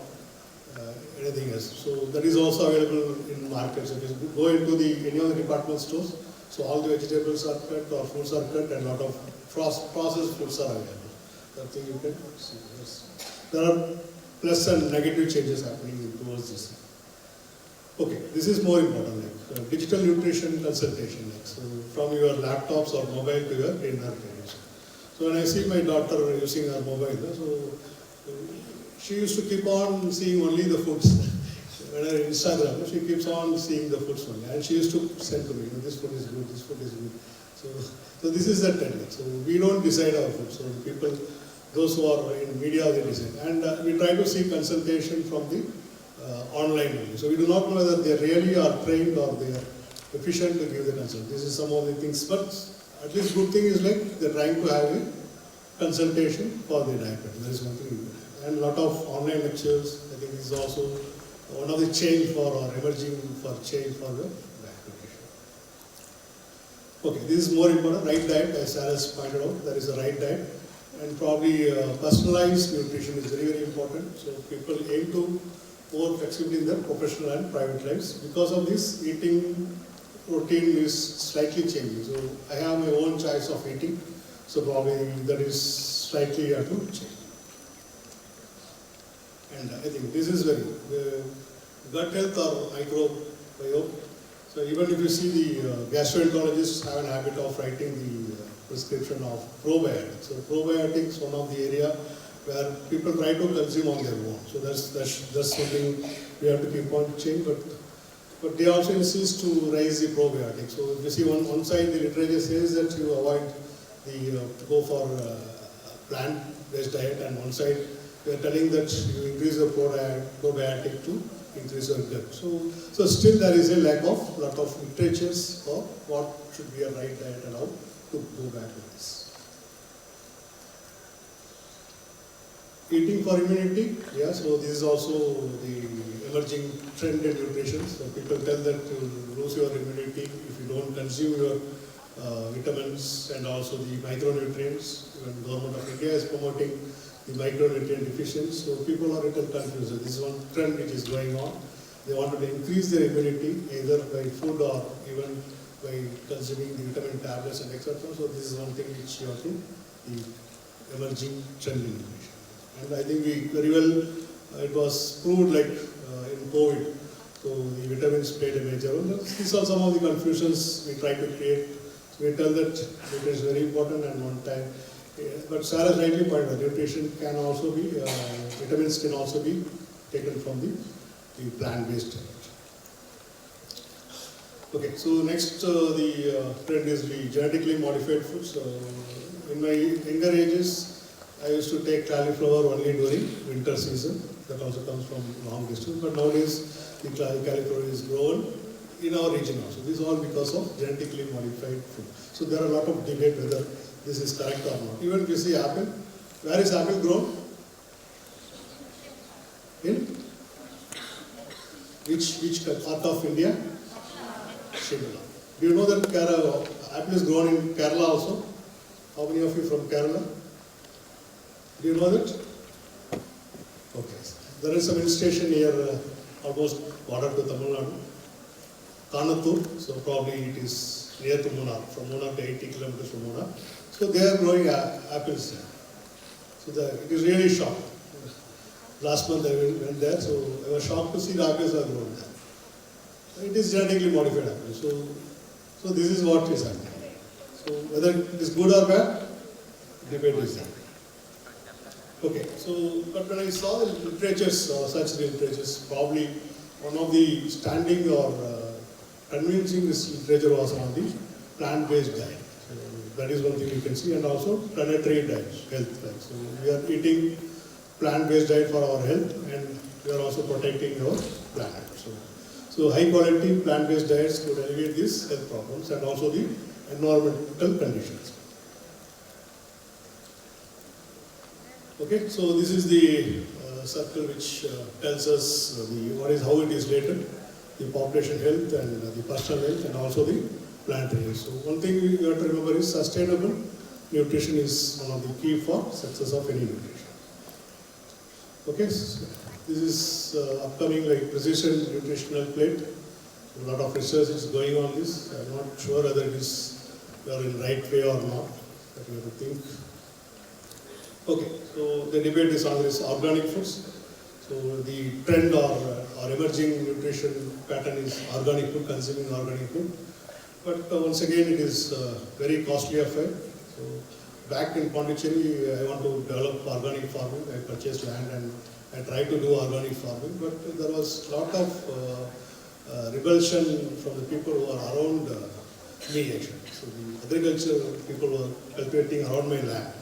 anything else. So that is also available in markets. If you go into any of the department stores, so all the vegetables are cut or fruits are cut and a lot of processed foods are available. I think you can see. Yes. There are plus and negative changes happening towards this. Okay, this is more important, like digital nutrition consultation, like, so from your laptops or mobile to your in-house clinics. So when I see my daughter using her mobile, so she used to keep on seeing only the foods. When I Instagram, she keeps on seeing the foods only, and she used to send to me, this food is good, this food is good. So this is the trend. So we don't decide our food. So people, those who are in media, they decide, and we try to seek consultation from the online only. So we do not know whether they really are trained or they are efficient to give the consult. This is some of the things, but at least good thing is like they're trying to have a consultation for the diabetic. That is one thing. And a lot of online lectures, I think is also one of the change for or emerging for change for the diabetic. Okay, this is more important, right diet, as Sarah has pointed out, there is a right diet. And probably personalized nutrition is very, very important. So people aim to more flexibility in their professional and private lives. Because of this, eating routine is slightly changing. So I have my own choice of eating. So probably that is slightly have to change. And I think this is very gut health or microbiome. So even if you see the gastroenterologists have an habit of writing the prescription of probiotics. So probiotics, one of the area where people try to consume on their own. So that's something we have to keep on changing. But they also insist to raise the probiotics. So if you see one side, the literature says that you avoid the go for plant-based diet, and one side they are telling that you increase the probiotic to increase your gut. So still there is a lack of lot of literatures for what should be a right diet and how to go back to this. Eating for immunity, yeah, so this is also the emerging trend in nutrition. So people tell that you lose your immunity if you don't consume your vitamins and also the micronutrients. Even the government of India is promoting the micronutrient deficiency. So people are a little confused. This is one trend which is going on. They want to increase their immunity either by food or even by consuming the vitamin tablets and etc. So this is one thing which you have to the emerging trend in nutrition. And I think we very well, it was proved like in COVID. So the vitamins played a major role. These are some of the confusions we try to create. So we tell that nutrition is very important and one time. But Sarah rightly pointed out, nutrition can also be, vitamins can also be taken from the plant-based diet. Okay, so next the trend is the genetically modified foods. In my younger ages, I used to take cauliflower only during winter season. That also comes from long distance. But nowadays, the cauliflower is grown in our region also. This is all because of genetically modified food. So there are a lot of debate whether this is correct or not. Even if you see apple, where is apple grown? In which part of India? Shimla. Do you know that apple is grown in Kerala also? How many of you from Kerala? Do you know that? Okay. There is some hill station here, almost border to Tamil Nadu, Kanatur. So probably it is near to Munnar, from Munnar to 80 kilometers from Munnar. So they are growing apples there. So it is really shocked. Last month I went there, so I was shocked to see the apples are grown there. So it is genetically modified apples. So this is what is happening. So whether it is good or bad, debate is there. Okay, so but when I saw the literatures, such literatures, probably one of the standing or convincing this literature was on the plant-based diet. So that is one thing you can see, and also planetary diet, health diet. So we are eating plant-based diet for our health, and we are also protecting our planet. So high quality plant-based diets could alleviate these health problems and also the environmental conditions. Okay, so this is the circle which tells us how it is related, the population health and the personal health and also the planetary health. So one thing we have to remember is sustainable nutrition is one of the key for success of any nutrition. Okay, so this is upcoming like precision nutritional plate. A lot of research is going on this. I'm not sure whether it is we are in right way or not, but we have to think. Okay, so the debate is on this organic foods. So the trend or emerging nutrition pattern is organic food, consuming organic food. But once again, it is very costly affair. So back in Pondicherry, I want to develop organic farming. I purchased land and I tried to do organic farming, but there was a lot of revulsion from the people who are around me actually. So the agriculture people were cultivating around my land.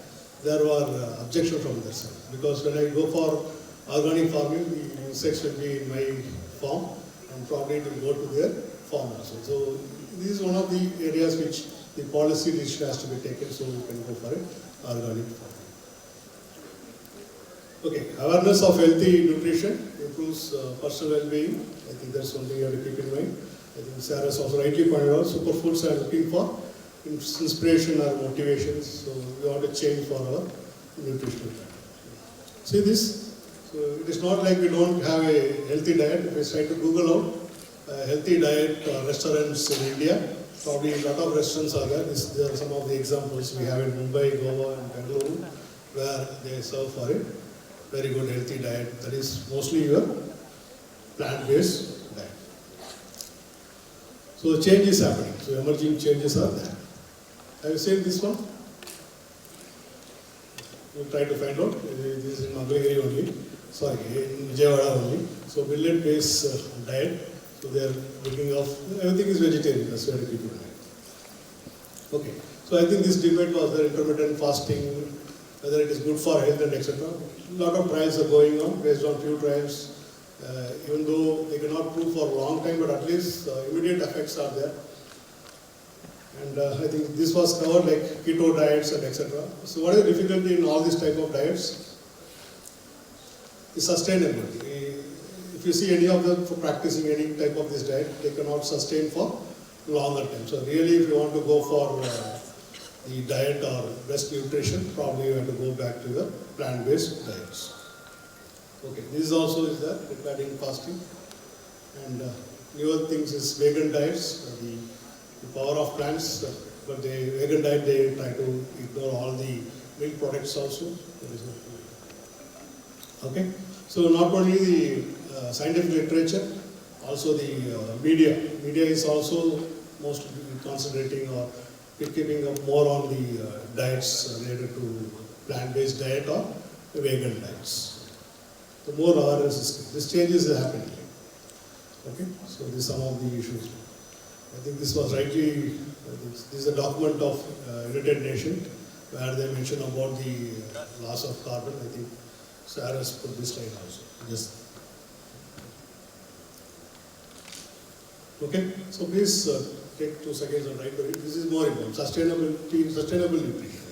There were objections from their side, because when I go for organic farming, the insects will be in my farm and probably it will go to their farm also. So this is one of the areas which the policy decision has to be taken, so we can go for it organic farming. Okay, awareness of healthy nutrition improves personal well-being. I think that's something you have to keep in mind. I think Sarah has also rightly pointed out, superfoods are looking for inspiration or motivation, so we want to change for our nutritional plan. See this? So it is not like we don't have a healthy diet. If I try to Google out healthy diet restaurants in India, probably a lot of restaurants are there. There are some of the examples we have in Mumbai, Goa and Bengaluru, where they serve for it. Very good healthy diet. That is mostly your plant-based diet. So change is happening. So emerging changes are there. Have you seen this one? We'll try to find out. This is in Mangalagiri only. Sorry, in Vijayawada only. So millet-based diet. So they are looking of everything is vegetarian. That's where people are. Okay. So I think this debate was the intermittent fasting, whether it is good for health and etc. A lot of trials are going on based on few trials. Even though they cannot prove for a long time, but at least immediate effects are there. And I think this was covered like keto diets and etc. So what is the difficulty in all these type of diets? The sustainability. If you see any of them for practicing any type of this diet, they cannot sustain for longer time. So really, if you want to go for the diet or best nutrition, probably you have to go back to the plant-based diets. Okay, this also is there regarding fasting. And newer things is vegan diets, the power of plants, but the vegan diet, they try to ignore all the milk products also. Okay, so not only the scientific literature, also the media. Media is also mostly concentrating or keeping up more on the diets related to plant-based diet or vegan diets. So more awareness is, this changes is happening. Okay, so these are some of the issues. I think this was rightly, this is a document of United Nations where they mention about the loss of carbon. I think Sarah has put this slide also. Yes. Okay, so please take 2 seconds and write it. This is more important. Sustainability, sustainable nutrition.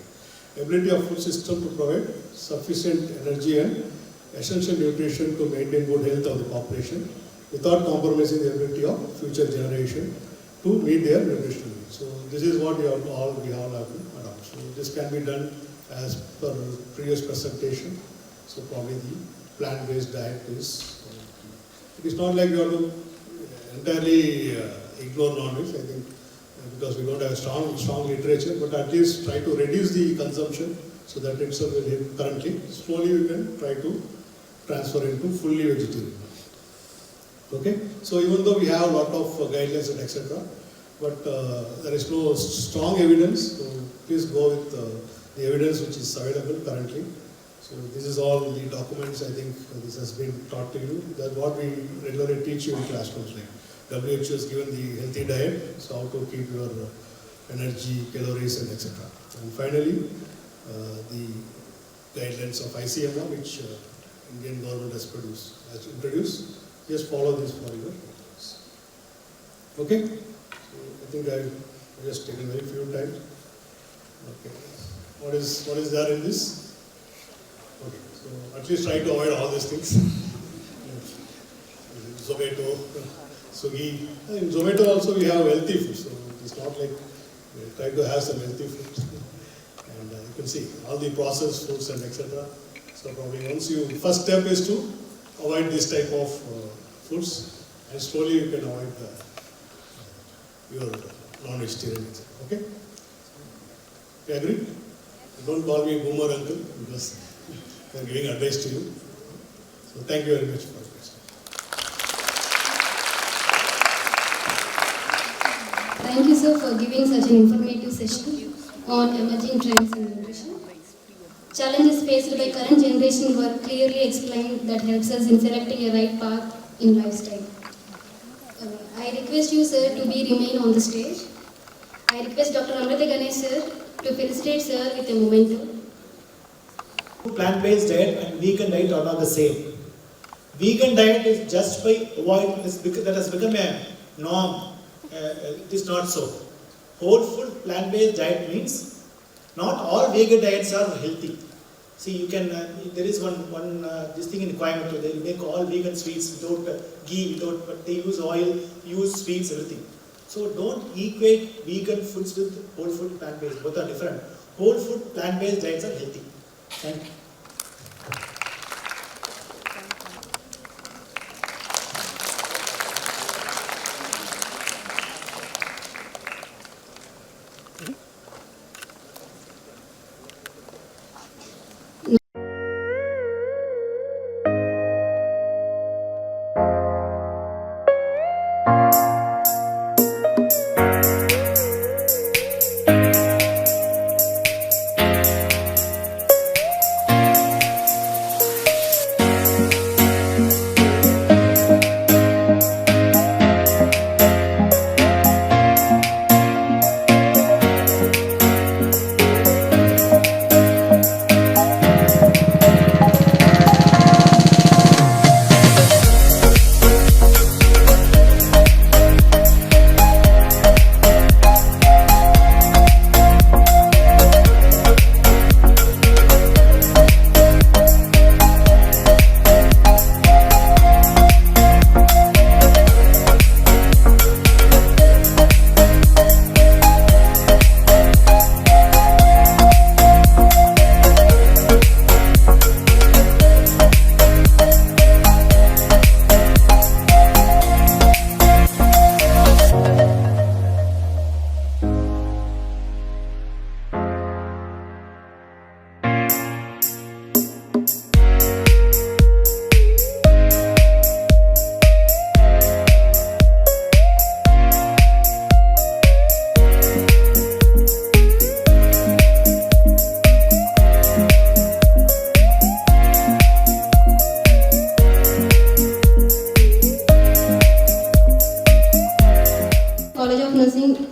Ability of food system to provide sufficient energy and essential nutrition to maintain good health of the population without compromising the ability of future generation to meet their nutritional needs. So this is what we all have to adopt. So this can be done as per previous presentation. So probably the plant-based diet is. It is not like you have to entirely ignore non-veg. I think because we don't have strong literature, but at least try to reduce the consumption so that itself will help. Currently, slowly we can try to transfer into fully vegetarian. Okay, so even though we have a lot of guidelines and etc., but there is no strong evidence. So please go with the evidence which is available currently. So this is all the documents. I think this has been taught to you. That's what we regularly teach you in classrooms. Like WHO has given the healthy diet, so how to keep your energy, calories, and etc. And finally, the guidelines of ICME, which Indian government has introduced. Just follow this for your reference. Okay? So I think I've just taken very few times. Okay. What is there in this? Okay. So at least try to avoid all these things. Zomato, Swiggy. In Zomato also we have healthy food, so it's not like we try to have some healthy food. And you can see all the processed foods and etc. So probably first step is to avoid this type of foods, and slowly you can avoid your non-vegetarian. Okay? You agree? Don't call me boomer uncle because I'm giving advice to you. So thank you very much for this. Thank you, sir, for giving such an informative session on emerging trends in nutrition. Challenges faced by current generation were clearly explained that helps us in selecting a right path in lifestyle. I request you, sir, to remain on the stage. I request Dr. Amrita Ganesh, sir, to felicitate sir with a memento. Plant-based diet and vegan diet are not the same. Vegan diet is just by avoid, that has become a norm. It is not so. Whole food plant-based diet means not all vegan diets are healthy. See, you can, there is one this thing in Coimbatore, they make all vegan sweets without ghee, but they use oil, use sweets, everything. So don't equate vegan foods with whole food plant-based, both are different. Whole food plant-based diets are healthy. Thank you.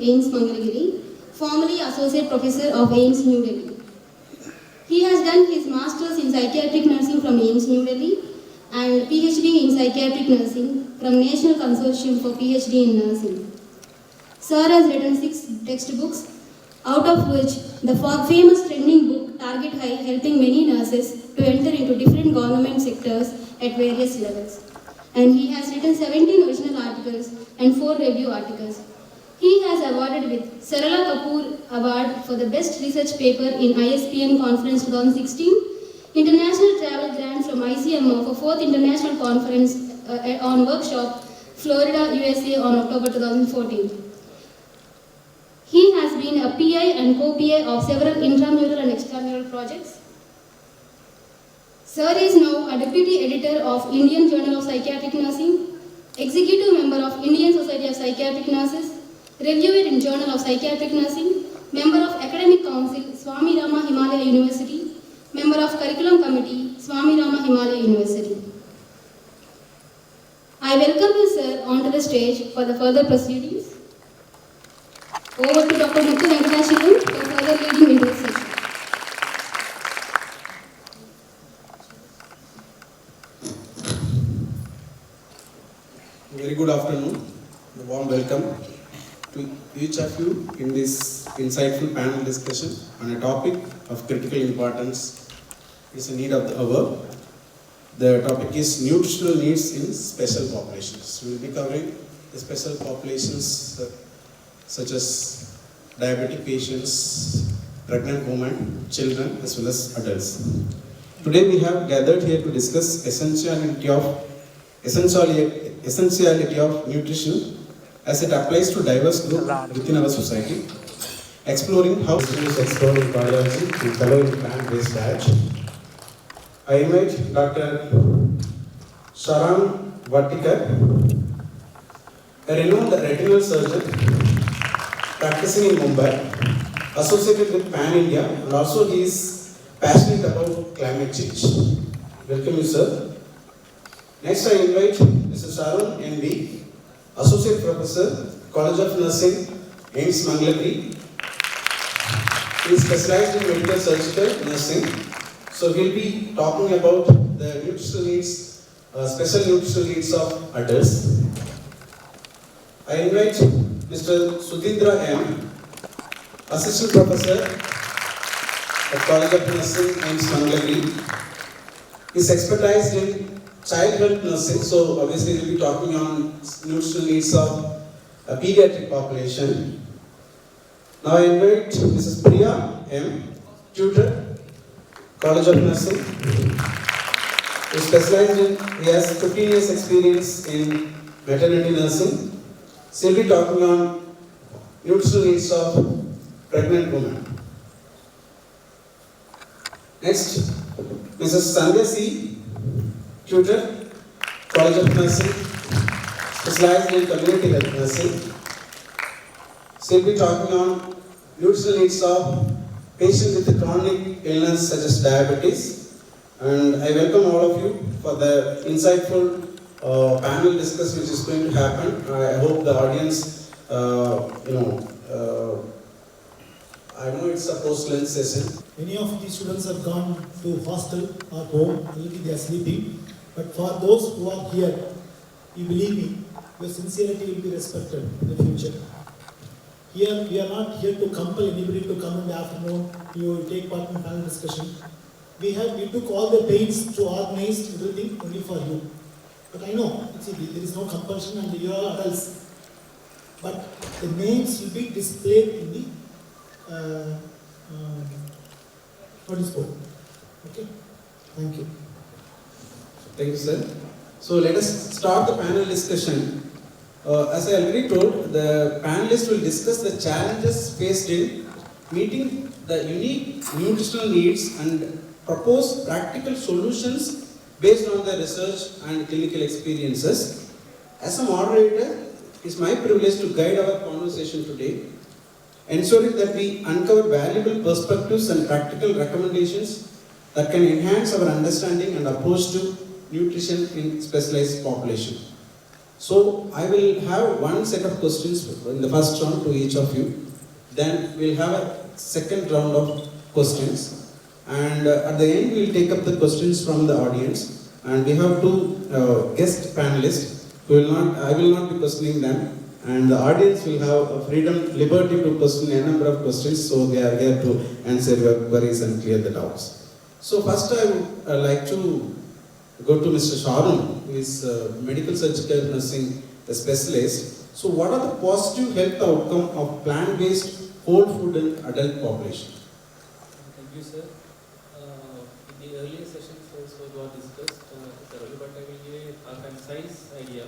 AIIMS Mangalagiri, formerly Associate Professor of AIIMS New Delhi. He has done his Masters in Psychiatric Nursing from AIIMS New Delhi and PhD in Psychiatric Nursing from National Consortium for PhD in Nursing. Sir has written 6 textbooks, out of which the famous trending book Target High, helping many nurses to enter into different government sectors at various levels. And he has written 17 original articles and 4 review articles. He has awarded with Sarala Kapoor Award for the Best Research Paper in ISPN Conference 2016, International Travel Grant from ICMO for 4th International Conference on Workshop, Florida, USA on October 2014. He has been a PI and co-PI of several intramural and extramural projects. Sir is now a Deputy Editor of Indian Journal of Psychiatric Nursing, Executive Member of Indian Society of Psychiatric Nurses, Reviewer in Journal of Psychiatric Nursing, Member of Academic Council, Swami Rama Himalaya University, Member of Curriculum Committee, Swami Rama Himalaya University. I welcome you, sir, onto the stage for the further proceedings. Over to Dr. Muthu Venkateswaran for further leading into the session. Very good afternoon. A warm welcome to each of you in this insightful panel discussion on a topic of critical importance. It's a need of the hour. The topic is nutritional needs in special populations. We will be covering the special populations such as diabetic patients, pregnant women, children, as well as adults. Today we have gathered here to discuss essentiality of nutrition as it applies to diverse groups within our society, exploring how students explore in cardiology and fellow in plant-based diet. I invite Dr. Sharan Vartikar, a renowned retinal surgeon practicing in Mumbai, associated with Pan India, and also he is passionate about climate change. Welcome you, sir. Next, I invite Mr. Sharon M.B., Associate Professor, College of Nursing, AIIMS Mangalagiri. He is specialized in medical surgical nursing. So he will be talking about the nutritional needs, special nutritional needs of adults. I invite Mr. Sudhindra M., Assistant Professor, at College of Nursing, AIIMS Mangalagiri. Is expertise in child health nursing, so obviously we'll be talking on nutritional needs of a pediatric population. Now I invite Mrs. Priya M, tutor, College of Nursing, who specialized he has 15 years experience in maternity nursing. She will be talking on nutritional needs of pregnant women. Next, Mrs. Sandhya C, tutor, College of Nursing, specialized in community health nursing. She will be talking on nutritional needs of patients with chronic illness such as diabetes. And I welcome all of you for the insightful panel discussion which is going to happen. I hope the audience, I know it's a post-lunch session. Many of these students have gone to hostel or home, maybe they are sleeping. But for those who are here, you believe me, your sincerity will be respected in the future. Here, we are not here to compel anybody to come in the afternoon, you take part in panel discussion. We took all the pains to organize everything only for you. But I know, see, there is no compulsion and you are adults. But the names will be displayed in the notice board. Okay? Thank you. Thank you, sir. So let us start the panel discussion. As I already told, the panelists will discuss the challenges faced in meeting the unique nutritional needs and propose practical solutions based on the research and clinical experiences. As a moderator, it's my privilege to guide our conversation today, ensuring that we uncover valuable perspectives and practical recommendations that can enhance our understanding and approach to nutrition in specialized population. So I will have one set of questions in the first round to each of you. Then we'll have a second round of questions. And at the end, we'll take up the questions from the audience. And we have two guest panelists I will not be questioning them. And the audience will have a liberty to question a number of questions. So they are here to answer your queries and clear the doubts. So first I would like to go to Mr. Sharon, who is medical surgical nursing specialist. So what are the positive health outcomes of plant-based whole food in adult population? Thank you, sir. In the earlier sessions also got discussed thoroughly, but I will give a concise idea.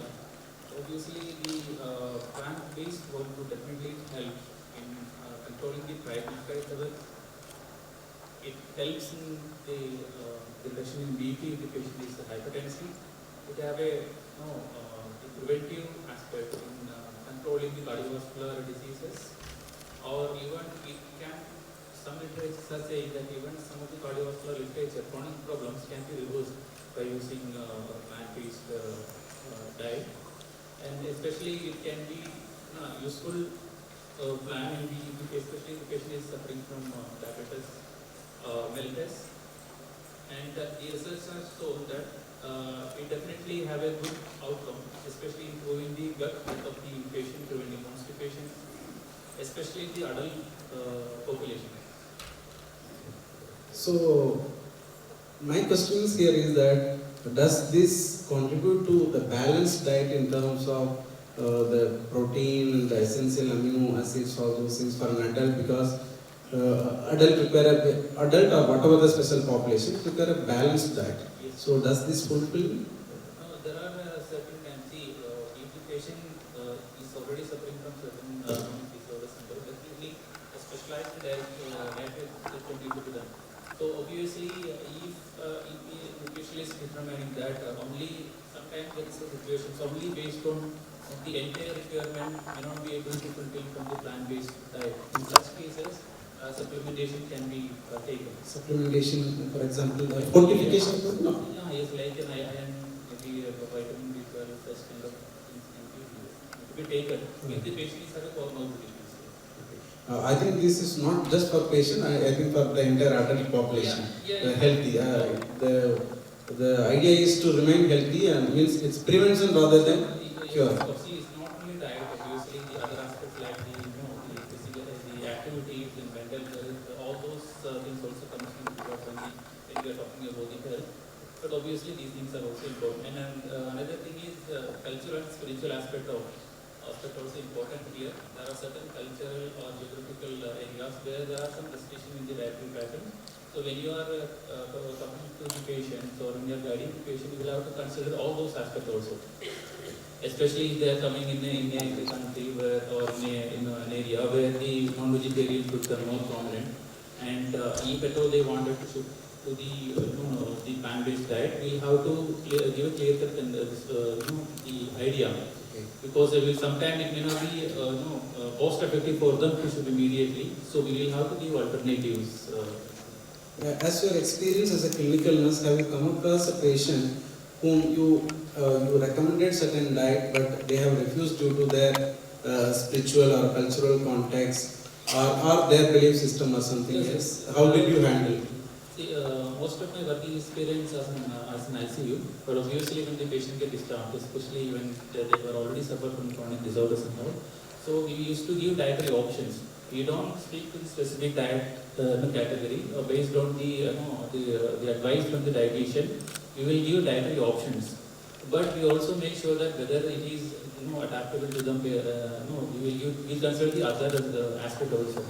Obviously, the plant-based whole food definitely help in controlling the triglyceride level. It helps in the reduction in BP if the patient is hypertensive. It have a preventive aspect in controlling the cardiovascular diseases, or even it can, some literature are saying that even some of the cardiovascular literature, chronic problems can be reversed by using plant-based diet. And especially it can be useful plan especially the patient is suffering from diabetes mellitus. And the research has shown that it definitely have a good outcome, especially improving the gut health of the patient, preventing constipation, especially in the adult population. So my question here is that does this contribute to the balanced diet in terms of the protein, the essential amino acids, all those things for an adult? Because adult or whatever the special population prepare a balanced diet. Yes. So does this fulfill? There are certain times, if the patient is already suffering from certain disorders, definitely a specialized diet can be done. So obviously, if a nutritionist determining that only sometimes there is a situation only based on the entire requirement may not be able to fulfill from the plant-based diet. In such cases, supplementation can be taken. Supplementation, for example, the fortification? No. Yeah, yes, like an iron, maybe a vitamin B12, such kind of things can be taken if the patient is having comorbidity. I think this is not just for patient. I think for the entire adult population, healthy. The idea is to remain healthy, and means it's prevention rather than cure. See, it's not only diet. Obviously, the other aspects like the physical, the activities, and mental health, all those things also come health. But obviously these things are also important. And another thing is cultural and spiritual aspect also important here. There are certain cultural or geographical areas where there are some restrictions in the dietary pattern. So when you are talking to the patients or when you are guiding the patient, you will have to consider all those aspects also. Especially if they are coming in a country where, or in an area where the non-vegetarian foods are more prominent, and if at all they wanted to shift to the plant-based diet, we have to give a clear cut the idea. Okay. Because sometimes it may not be cost-effective for them to shift immediately, so we will have to give alternatives. As your experience as a clinical nurse, have you come across a patient whom you recommended certain diet but they have refused due to their spiritual or cultural context or their belief system or something else? How did you handle? See, most of my working experience as an ICU, but obviously when the patient gets discharged, especially when they were already suffered from chronic disorders and all, so we used to give dietary options. We don't speak to the specific diet category based on the advice from the dietitian. We will give dietary options, but we also make sure that whether it is adaptable to them. We consider the other aspect also.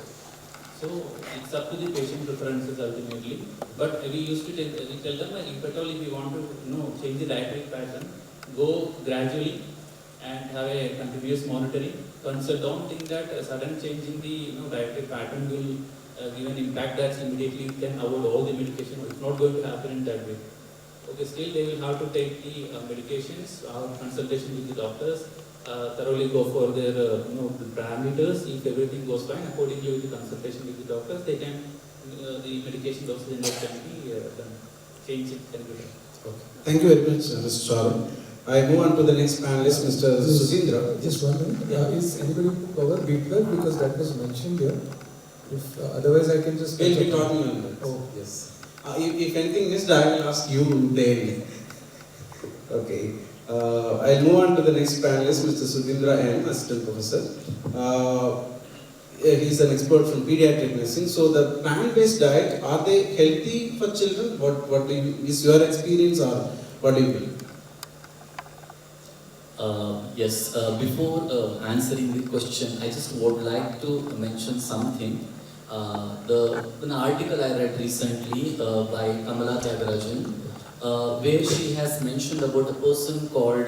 So it's up to the patient preferences ultimately. But we used to tell them if at all if you want to change the dietary pattern, go gradually and have a continuous monitoring. Don't think that a sudden change in the dietary pattern will give an impact that immediately can avoid all the medication. It's not going to happen in that way. Okay, still they will have to take the medications, consultation with the doctors, thoroughly go for their the parameters. If everything goes fine, accordingly with the consultation with the doctors, they can the medication dosage can be done. Change it can be done. Okay. Thank you very much, Mr. Charu. I move on to the next panelist, Mr. Sudhindra. Just 1 minute. Is anybody to cover B12 because that was mentioned here? If otherwise, I can just. We'll be talking on that. Oh yes. If anything missed, I will ask you then. Okay. I'll move on to the next panelist, Mr. Sudhindra M, Assistant Professor. He's an expert from pediatric nursing. So the plant-based diet, are they healthy for children? What is your experience or what do you believe? Yes, before answering the question, I just would like to mention something. An article I read recently by Kamala Tyagarajan, where she has mentioned about a person called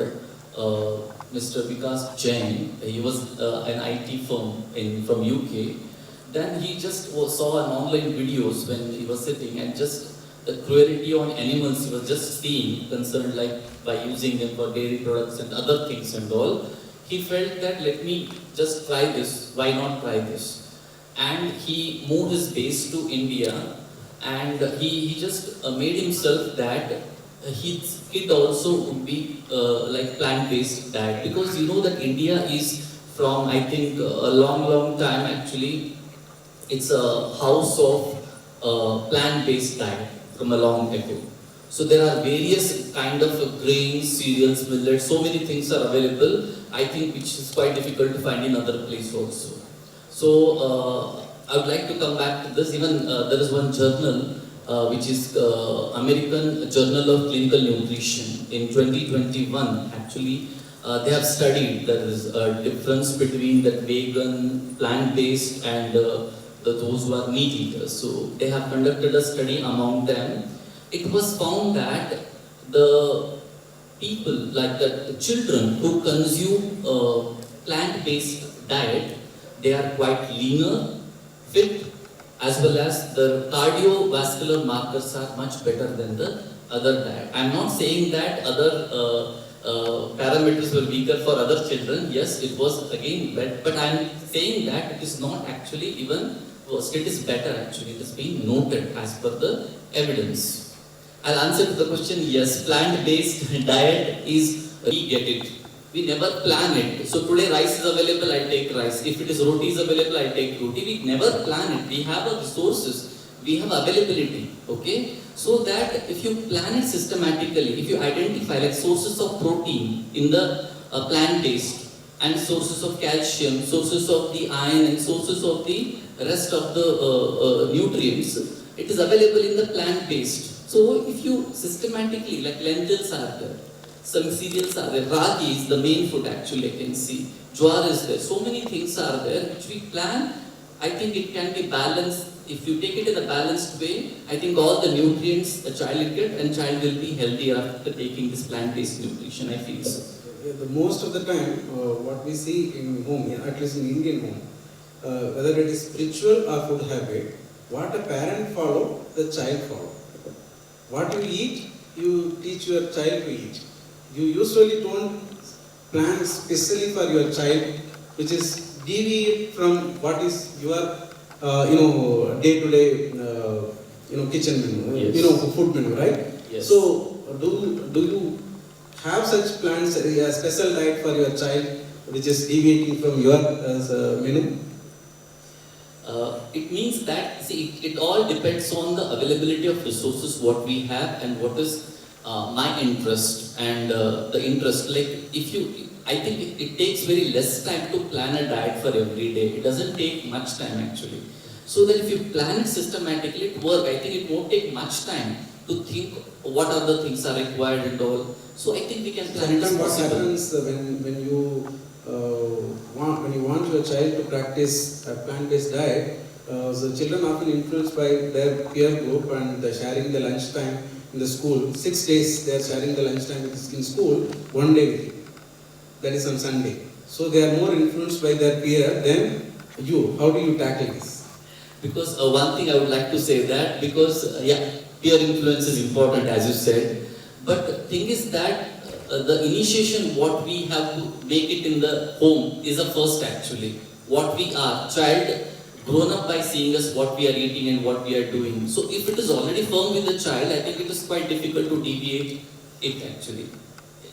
Mr. Vikas Jain. He was an IT firm from UK. Then he just saw an online videos when he was sitting and just the cruelty on animals he was just seeing, concerned like by using them for dairy products and other things and all. He felt that let me just try this, why not try this? And he moved his base to India and he just made himself that his kid also would be like plant-based diet, because you know that India is from I think a long time actually it's a house of plant-based diet from a long ago. So there are various kind of grains, cereals, millets, so many things are available, I think, which is quite difficult to find in other place also. So I would like to come back to this. Even there is one journal which is American Journal of Clinical Nutrition. In 2021, actually, they have studied there is a difference between the vegan, plant-based and those who are meat eaters. So they have conducted a study among them. It was found that the people, like the children who consume plant-based diet, they are quite leaner, fit, as well as the cardiovascular markers are much better than the other diet. I am not saying that other parameters were weaker for other children. Yes, it was again better, but I am saying that it is not actually even worst. It is better actually. It is being noted as per the evidence. I'll answer to the question. Yes, plant-based diet is, we get it. We never plan it. So today rice is available, I take rice. If it is roti is available, I take roti. We never plan it. We have resources. We have availability. Okay? So that if you plan it systematically, if you identify like sources of protein in the plant-based and sources of calcium, sources of the iron and sources of the rest of the nutrients, it is available in the plant-based. So if you systematically, like lentils are there, some cereals are there, ragi is the main food actually I can see, jowar is there, so many things are there which we plan. I think it can be balanced. If you take it in a balanced way, I think all the nutrients a child will get and child will be healthier after taking this plant-based nutrition, I feel so. The most of the time, what we see in home, at least in Indian home, whether it is spiritual or food habit, what a parent follow, the child follow. What you eat, you teach your child to eat. You usually don't plan specially for your child, which is deviate from what is your, day-to-day, kitchen menu, Yes. food menu, right? Yes. So, do you have such plans, a special diet for your child, which is deviating from your menu? It means that, see, it all depends on the availability of resources, what we have and what is my interest and the interest. Like, I think it takes very less time to plan a diet for every day. It doesn't take much time actually. So that if you plan it systematically, it works. I think it won't take much time to think what other things are required and all. So I think we can plan it as Sometimes what possible. happens when you want your child to practice a plant-based diet, the children often influenced by their peer group and they're sharing the lunchtime in the school. 6 days they are sharing the lunchtime in school, 1 day with you. That is on Sunday. So they are more influenced by their peer than you. How do you tackle this? Because one thing I would like to say that, because peer influence is important as you said, but the thing is that the initiation what we have to make it in the home is a first actually. What we are, child grown up by seeing us what we are eating and what we are doing. So if it is already firm with the child, I think it is quite difficult to deviate it actually.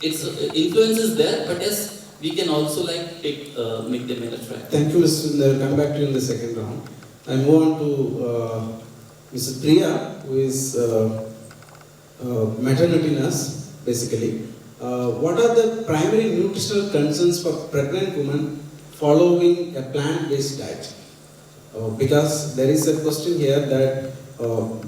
Its influence is there, but yes, we can also like make them in a track. Thank you, Mr. Sundar. I'll come back to you in the second round. I move on to Mrs. Priya, who is maternity nurse, basically. What are the primary nutritional concerns for pregnant women following a plant-based diet? Because there is a question here that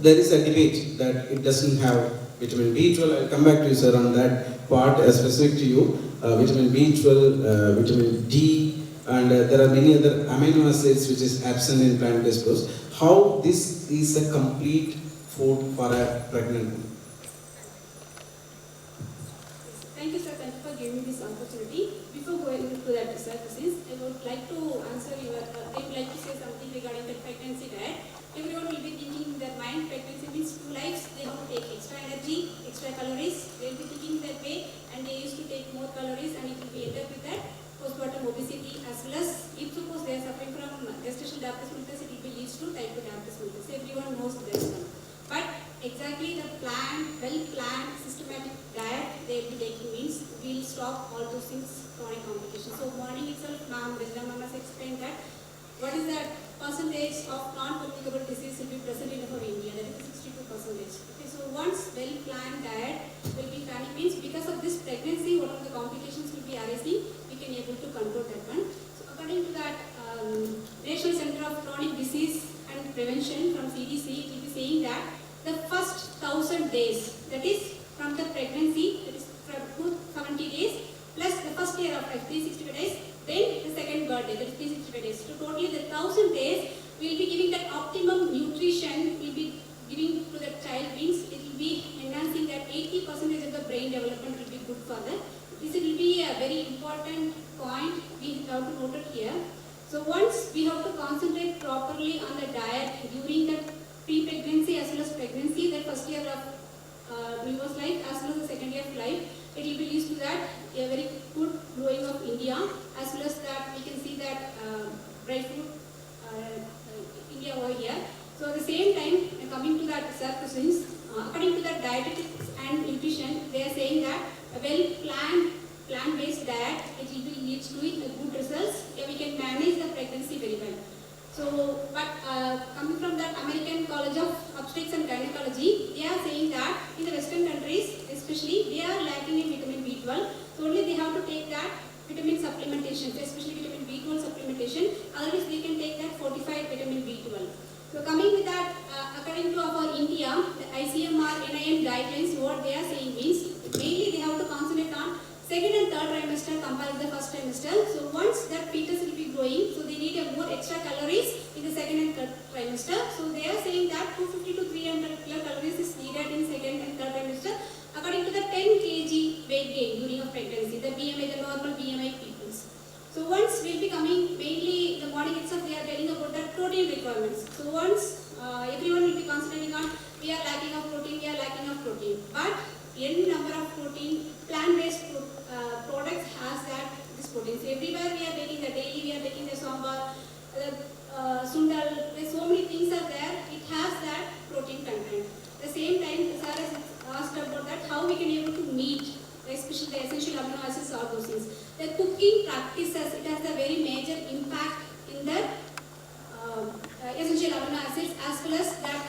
there is a debate that it doesn't have vitamin B12. I'll come back to you, sir, on that part specific to you. Vitamin B12, vitamin D, and there are many other amino acids which is absent in plant-based foods. How this is a complete food for a pregnant woman? Thank you, sir. Thank you for giving me this opportunity. Before going into that surfaces, I would like to answer your. I would like to say something regarding the pregnancy diet. Everyone will be thinking in their mind pregnancy means 2 lives. They have to take extra energy, extra calories. They will be thinking that way, and they used to take more calories, and it will be ended with that postpartum obesity as well as if suppose they are suffering from gestational diabetes mellitus, it will be leads to type 2 diabetes mellitus. Everyone knows this one. But exactly the well-planned, systematic diet they will be taking means we will stop all those things, chronic complications. So morning itself, Rajna ma'am has explained that what is the percentage of non-communicable disease will be present in our India, that is 62%. Okay, so once well-planned diet will be planning means because of this pregnancy, what are the complications will be arising, we can able to control that one. So according to that National Center of Chronic Disease and Prevention from CDC, it will be saying that the first 1000 days, that is from the pregnancy, that is from 270 days, plus the first year of life, 365 days, then the second birthday, that is 365 days. So totally the 1000 days, we will be giving that optimum nutrition, will be giving to the child means it will be enhancing that 80% of the brain development will be good for that. This will be a very important point we have to note it here. So once we have to concentrate properly on the diet during the pre-pregnancy as well as pregnancy, the first year of newborn's life as well as the second year of life, it will be used to that a very good growing of India as well as that we can see that dry fruit India over here. So at the same time, coming to that surfaces, according to that dietetics and nutrition, they are saying that a well-planned plant-based diet, it will be leads to it a good results. Yeah, we can manage the pregnancy very well. So, but coming from that American College of Obstetrics and Gynecology, they are saying that in the Western countries, especially, they are lacking in vitamin B12. So only they have to take that vitamin supplementation, especially vitamin B12 supplementation. Otherwise, they can take that fortified vitamin B12. So coming with that, according to our India, the ICMR NIM guidelines, what they are saying means, mainly they have to concentrate on second and third trimester compared to the first trimester. So once that fetus will be growing, so they need a more extra calories in the second and third trimester. So they are saying that 250 to 300 kilocalories is needed in second and third trimester according to the 10 kg weight gain during a pregnancy, the BMI, the normal BMI peoples. So once we'll be coming, mainly the morning itself they are telling about the protein requirements. So once everyone will be concentrating on we are lacking of protein, we are lacking of protein. But n number of protein, plant-based products has that this protein. So everywhere we are taking the daily, we are taking the sambar, the sundal, there's so many things are there, it has that protein content. At the same time, Sir has asked about that, how we can able to meet, especially the essential amino acids or those things. The cooking practices, it has a very major impact in the essential amino acids as well as that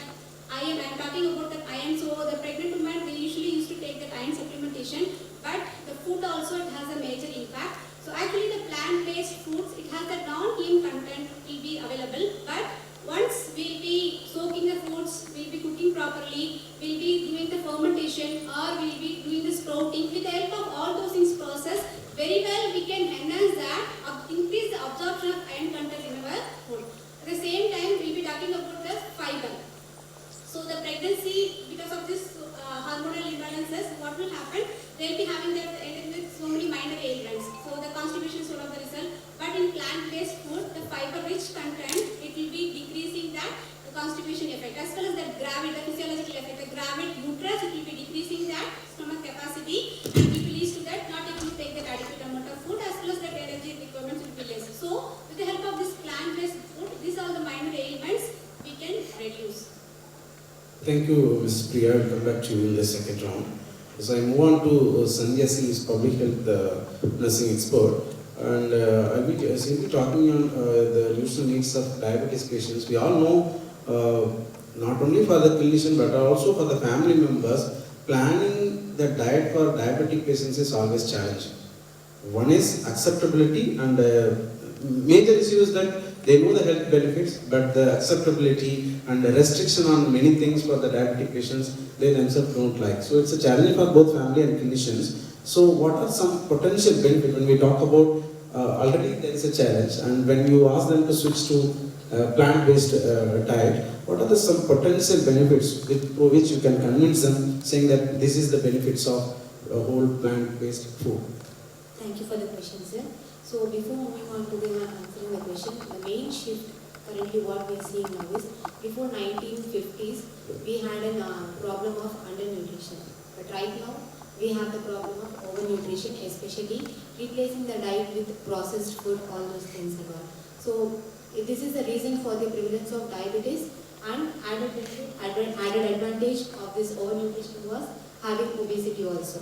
iron. I am talking about that iron. So the pregnant women, they usually used to take that iron supplementation, but the food also it has a major impact. So actually the plant-based foods, it has the non-heme content will be available, but once we'll be soaking the foods, we'll be cooking properly, we'll be doing the fermentation or we'll be doing the sprouting, with the help of all those things process, very well we can enhance that, increase the absorption of iron content in our food. At the same time, we'll be talking about the fiber. So the pregnancy, because of this hormonal imbalances, what will happen? They'll be having that with so many minor ailments. So the constipation is one of the result. But in plant-based food, the fiber-rich content, it will be decreasing that the constipation effect, as well as the gravid, the physiological effect. The gravid uterus, it will be decreasing that stomach capacity, and it will lead to that not able to take that adequate amount of food, as well as that energy requirements will be less. So with the help of this plant-based food, these are the minor ailments we can reduce. Thank you, Ms. Priya. I'll come back to you in the second round. So I move on to Sandhya Singh, is public health nursing expert, and I'll be simply talking on the nutritional needs of diabetes patients. We all know, not only for the clinician but also for the family members, planning the diet for diabetic patients is always challenging. One is acceptability, and major issue is that they know the health benefits, but the acceptability and the restriction on many things for the diabetic patients, they themselves don't like. So it's a challenge for both family and clinicians. So what are some potential benefits when we talk about, already there is a challenge, and when you ask them to switch to plant-based diet, what are some potential benefits with which you can convince them, saying that this is the benefits of whole plant-based food? Thank you for the question, sir. So before moving on to the answering the question, the main shift currently what we are seeing now is, before 1950s, we had a problem of undernutrition. But right now, we have the problem of overnutrition, especially replacing the diet with processed food, all those things and all. So this is the reason for the prevalence of diabetes, and added advantage of this overnutrition was having obesity also.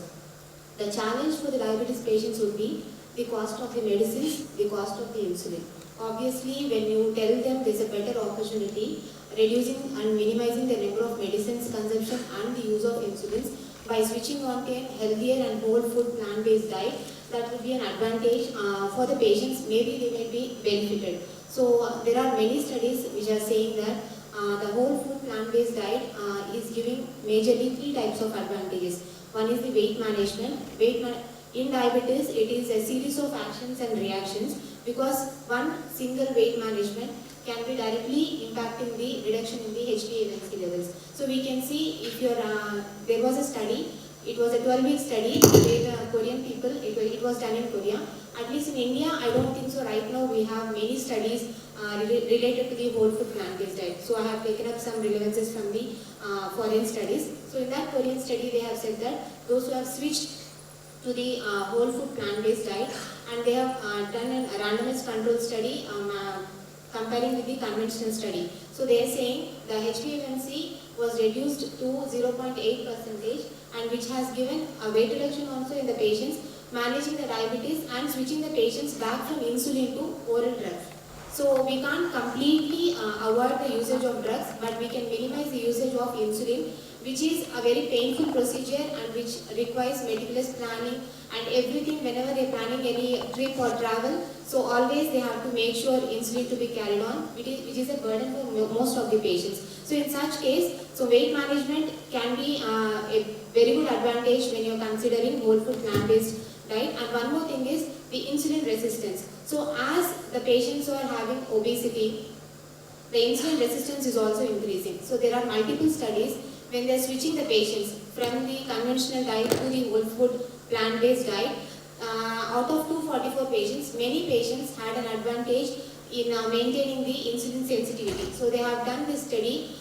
The challenge for the diabetes patients would be the cost of the medicines, the cost of the insulin. Obviously, when you tell them there's a better opportunity, reducing and minimizing the number of medicines consumption and the use of insulins by switching on to a healthier and whole food plant-based diet, that would be an advantage for the patients. Maybe they may be benefited. So there are many studies which are saying that the whole food plant-based diet is giving majorly 3 types of advantages. One is the weight management. In diabetes, it is a series of actions and reactions, because one single weight management can be directly impacting the reduction in the HbA1c levels. So we can see, if there was a study, it was a 12-week study where Korean people, it was done in Korea. At least in India, I don't think so. Right now we have many studies related to the whole food plant-based diet. So I have taken up some relevances from the foreign studies. So in that Korean study, they have said that those who have switched to the whole food plant-based diet, and they have done a randomized control study comparing with the conventional study. So they are saying the HbA1c was reduced to 0.8%, and which has given a weight reduction also in the patients, managing the diabetes and switching the patients back from insulin to oral drugs. So we can't completely avoid the usage of drugs, but we can minimize the usage of insulin which is a very painful procedure and which requires meticulous planning and everything whenever they are planning any trip or travel. So always they have to make sure insulin to be carried on, which is a burden for most of the patients. So in such case, so weight management can be a very good advantage when you are considering whole food plant-based diet. And one more thing is the insulin resistance. So as the patients who are having obesity, the insulin resistance is also increasing. So there are multiple studies when they are switching the patients from the conventional diet to the whole food plant-based diet. Out of 244 patients, many patients had an advantage in maintaining the insulin sensitivity. So they have done this study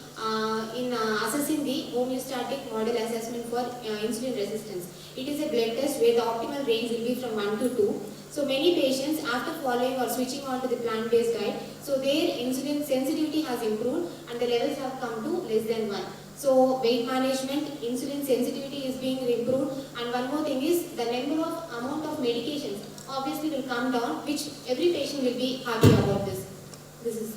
in assessing the homeostatic model assessment for insulin resistance. It is a blood test where the optimal range will be from 1 to 2. So many patients, after following or switching on to the plant-based diet, so their insulin sensitivity has improved and the levels have come to less than 1. So weight management, insulin sensitivity is being improved, and one more thing is the amount of medications obviously will come down, which every patient will be happy about this. This is.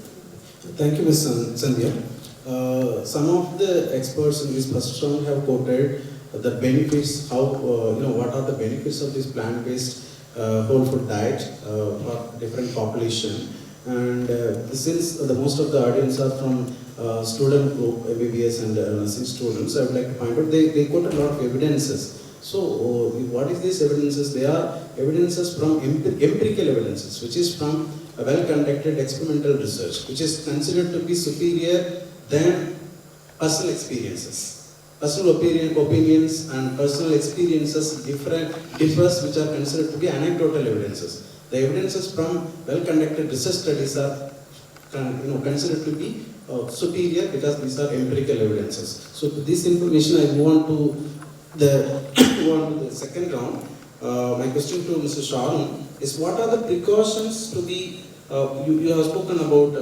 Thank you, Ms. Sandhya. Some of the experts in this first round have quoted the benefits, what are the benefits of this plant-based whole food diet for different population. And since the most of the audience are from student group, MBBS and nursing students, I would like to point out they quote a lot of evidences. So what is these evidences? They are evidences from empirical evidences, which is from a well-conducted experimental research, which is considered to be superior than personal experiences. Personal opinions and personal experiences differs, which are considered to be anecdotal evidences. The evidences from well-conducted research studies are considered to be superior because these are empirical evidences. So to this information, I move on to the second round. My question to Mr. Sharon is: what are the precautions to be? You have spoken about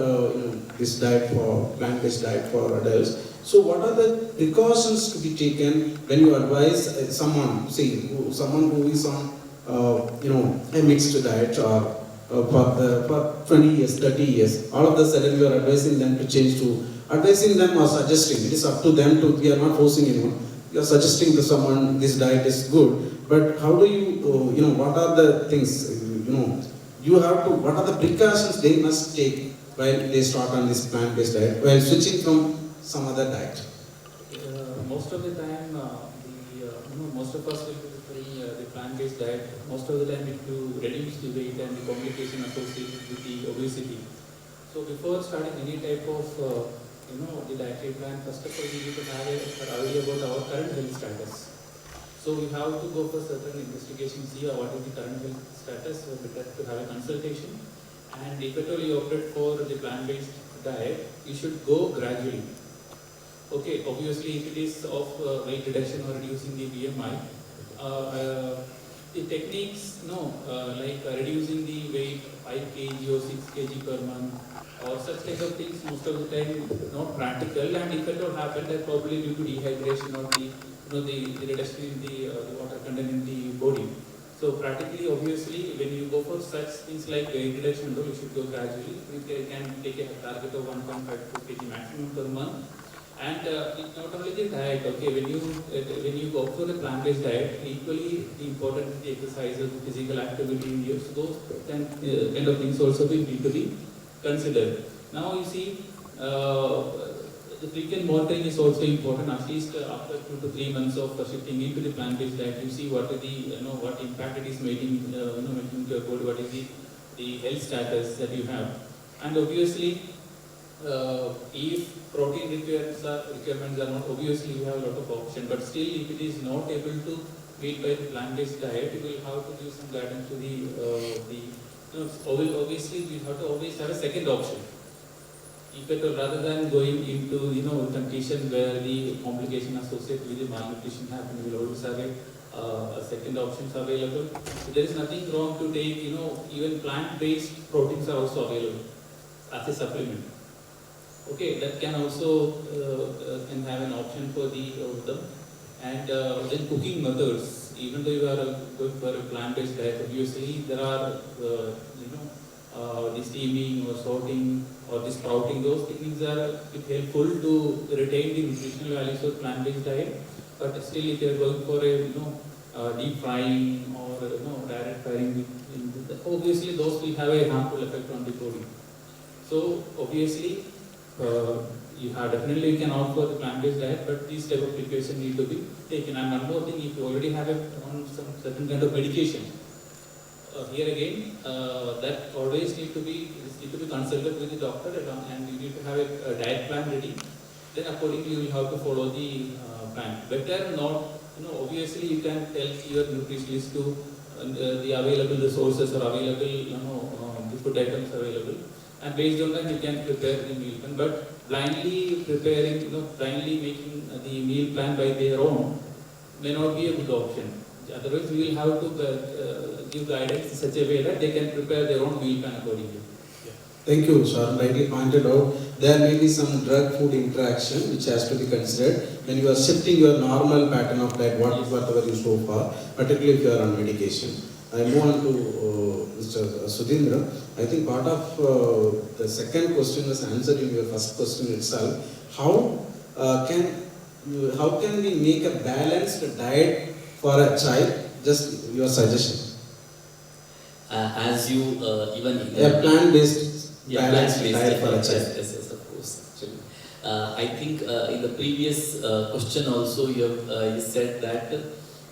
this diet for plant-based diet for adults. So what are the precautions to be taken when you advise someone who is on a mixed diet or for 20 years, 30 years, all of a sudden you are advising them to change to, advising them or suggesting, it is up to them to, we are not forcing anyone, you are suggesting to someone this diet is good, but how do you, what are the things, you have to, what are the precautions they must take while they start on this plant-based diet, while switching from some other diet? Most of the time, most of us will be preferring the plant-based diet. Most of the time it will reduce the weight and the complication associated with the obesity. So before starting any type of, the dietary plan, first of all we need to have an idea about our current health status. So we have to go for certain investigations, see what is the current health status, better to have a consultation. And if at all you opted for the plant-based diet, you should go gradually. Okay, obviously if it is of weight reduction or reducing the BMI, the techniques, like reducing the weight 5 kg or 6 kg per month or such kind of things, most of the time not practical, and if it all happen, that probably due to dehydration or the reduction in the water content in the body. So practically, obviously, when you go for such things like weight reduction, you should go gradually. You can take a target of 1.5 to 2 kg maximum per month. And not only the diet, okay, when you go for a plant-based diet, equally important is the exercises, the physical activity in use, those kind of things also we need to be considered. Now you see, the frequent monitoring is also important. At least after 2 to 3 months of shifting into the plant-based diet, you see what is the what impact it is making making to your body, what is the health status that you have, and obviously. If protein requirements are not, obviously you have a lot of options, but still if it is not able to meet by the plant-based diet, you will have to give some guidance to obviously we have to always have a second option. If at all, rather than going into condition where the complication associated with the malnutrition happen, we will always have a second options available. So there is nothing wrong to take, even plant-based proteins are also available as a supplement. Okay, that can also can have an option for them. And then cooking methods. Even though you are going for a plant-based diet, obviously there are the steaming or sorting or the sprouting, those techniques are helpful to retain the nutritional values of plant-based diet. But still, if you are going for a deep frying or direct frying, obviously those will have a harmful effect on the body. So obviously, you have definitely you can opt for the plant-based diet, but these type of precautions need to be taken. And one more thing, if you already have on some certain kind of medication, here again, that always need to be consulted with the doctor, and you need to have a diet plan ready. Then accordingly you will have to follow the plan. Better not, obviously you can tell your nutritionist to the available resources or available, the food items available, and based on that you can prepare the meal plan. But blindly preparing, blindly making the meal plan by their own may not be a good option. Otherwise, we will have to give guidance in such a way that they can prepare their own meal plan accordingly. Thank you, sir. Rightly pointed out, there may be some drug-food interaction which has to be considered when you are shifting your normal pattern of diet, whatever you so far, particularly if you are on medication. I move on to Mr. Sudhindra. I think part of the second question was answered in your first question itself. How can we make a balanced diet for a child? Just your suggestion. As you even A plant-based balanced plant-based diet for a child. Yes, of course. Actually, I think in the previous question also you said that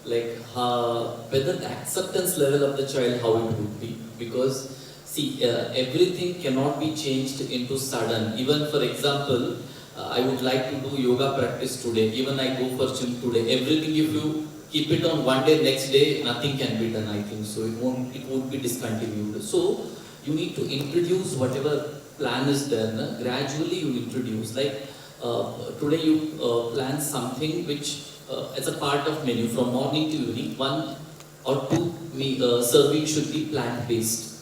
whether the acceptance level of the child, how it would be, because see, everything cannot be changed into sudden. Even for example, I would like to do yoga practice today, even I go for gym today, everything if you keep it on one day, next day, nothing can be done, I think so. It won't be discontinued. So you need to introduce whatever plan is there, gradually you introduce. Like today you plan something which as a part of menu from morning to evening, 1 or 2 serving should be plant-based.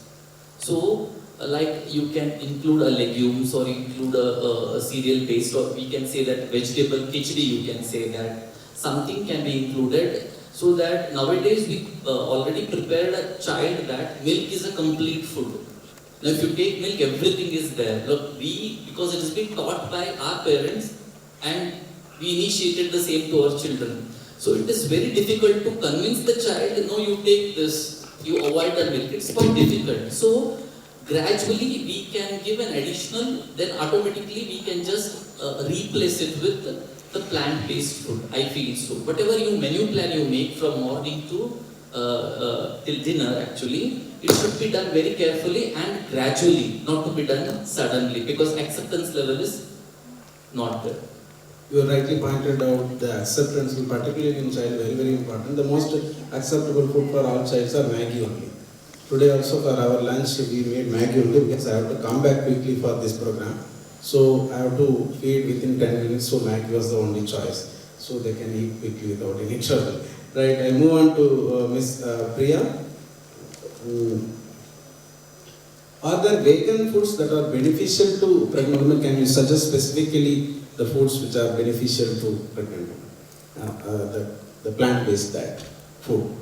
So like you can include a legumes or include a cereal based, or we can say that vegetable khichdi, you can say that something can be included, so that nowadays we already prepared a child that milk is a complete food. Now if you take milk, everything is there. Look, because it has been taught by our parents and we initiated the same to our children. So it is very difficult to convince the child, no, you take this, you avoid the milk. It's quite difficult. So gradually we can give an additional, then automatically we can just replace it with the plant-based food, I feel so. Whatever menu plan you make from morning to till dinner, actually, it should be done very carefully and gradually, not to be done suddenly, because acceptance level is not there. You rightly pointed out the acceptance, particularly in child, very, very important. The most acceptable food for all childs are Maggi only. Today also for our lunch, we made Maggi only because I have to come back quickly for this program. So I have to feed within 10 minutes, so Maggi was the only choice. So they can eat quickly without any trouble. Right, I move on to Ms. Priya. Are there vegan foods that are beneficial to pregnant women? Can you suggest specifically the foods which are beneficial to pregnant women? The plant-based diet food.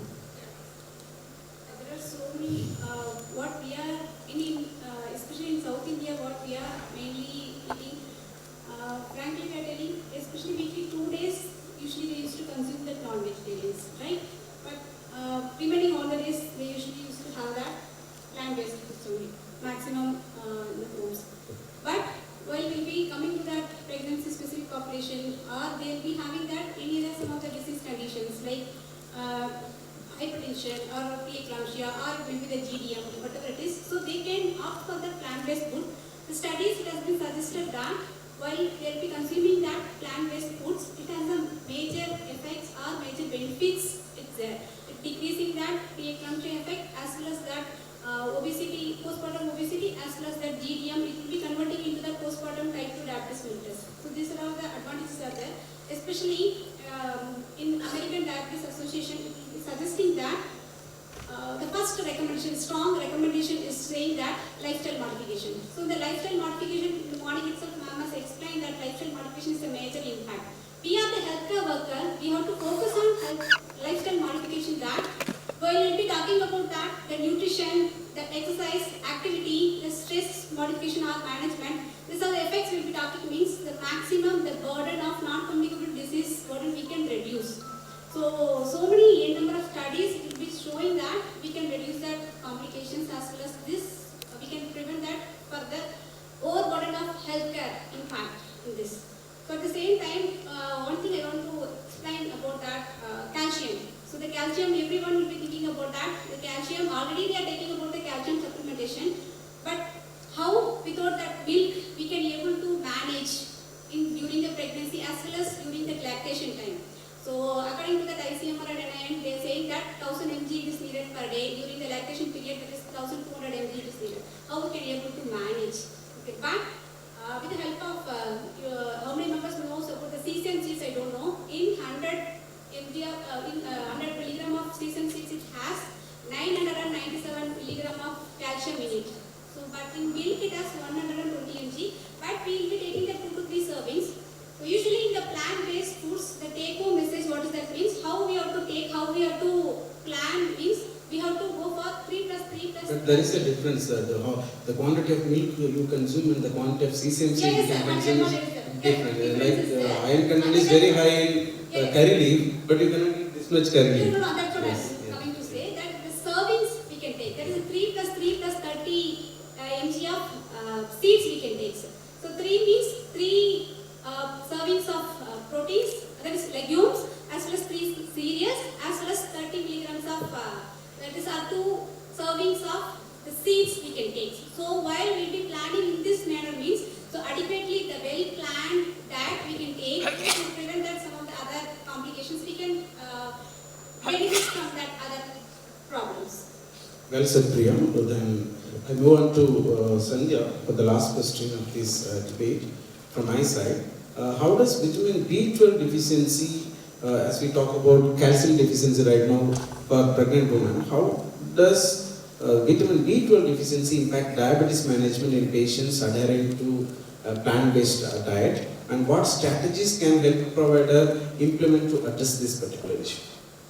There are so many, what we are especially in South India, what we are mainly eating, frankly we are telling, especially weekly 2 days, usually they used to consume the non-vegetarians, right? But remaining all the days, they usually used to have that plant-based foods only, maximum in the homes. But while we'll be coming to that pregnancy-specific population, or they'll be having that any other some of the disease conditions like hypertension or preeclampsia or maybe the GDM, whatever it is, so they can opt for the plant-based food. The studies, it has been suggested that while they'll be consuming that plant-based foods, it has a major effects or major benefits. It's there. It's decreasing that preeclampsia effect as well as that obesity, postpartum obesity, as well as that GDM. It will be converting into the postpartum type 2 diabetes mellitus. So these are all the advantages are there. Especially in American Diabetes Association, it is suggesting that the first recommendation, strong recommendation, is saying that lifestyle modification. So the lifestyle modification, in the morning itself, ma'am has explained that lifestyle modification is a major impact. We are the healthcare worker, we have to focus on lifestyle modification that, while we'll be talking about that, the nutrition, the exercise, activity, the stress modification or management. These are the effects we'll be talking means the maximum, the burden of non-communicable disease burden we can reduce. So many number of studies will be showing that we can reduce that complications as well as this, we can prevent that further overburden of healthcare impact in this. So at the same time, one thing I want to explain about that, calcium. So the calcium, everyone will be thinking about that. The calcium, already they are taking about the calcium supplementation. But how without that milk we can able to manage during the pregnancy as well as during the lactation time. So according to the ICMR and AIIMS, they are saying that 1000 mg is needed per day. During the lactation period, it is 1200 mg is needed. How we can able to manage? Okay, but with the help of how many members knows about the sesame seeds, I don't know. In 100 mg of, 100 milligram of sesame seeds, it has 997 milligram of calcium in it. So, but in milk it has 120 mg. But we will be taking the 2 to 3 servings. So usually in the plant-based foods, the take-home message, what does that means? How we have to take, how we have to plan means we have to go for 3 plus 3 plus. But there is a difference. The quantity of milk you consume and the quantity of sesame seed you can consume is different. Like iron content is very high in curry leaf, but you cannot eat this much curry leaf. No, that's what I'm coming to say. That the servings we can take. That is 3 plus 30 mg of seeds we can take. So 3 means 3 servings of proteins, that is legumes, as well as 3 cereals, as well as 30 milligrams of, that is 2 servings of the seeds we can take. So while we will be planning in this manner means, so adequately the well planned diet we can take to prevent that some of the other complications we can benefit from that other problems. Well said, Priya. Then I move on to Sandhya for the last question of this debate from my side. How does vitamin B12 deficiency, as we talk about calcium deficiency right now for pregnant women, how does vitamin B12 deficiency impact diabetes management in patients adhering to a plant-based diet, and what strategies can health provider implement to address this particular issue?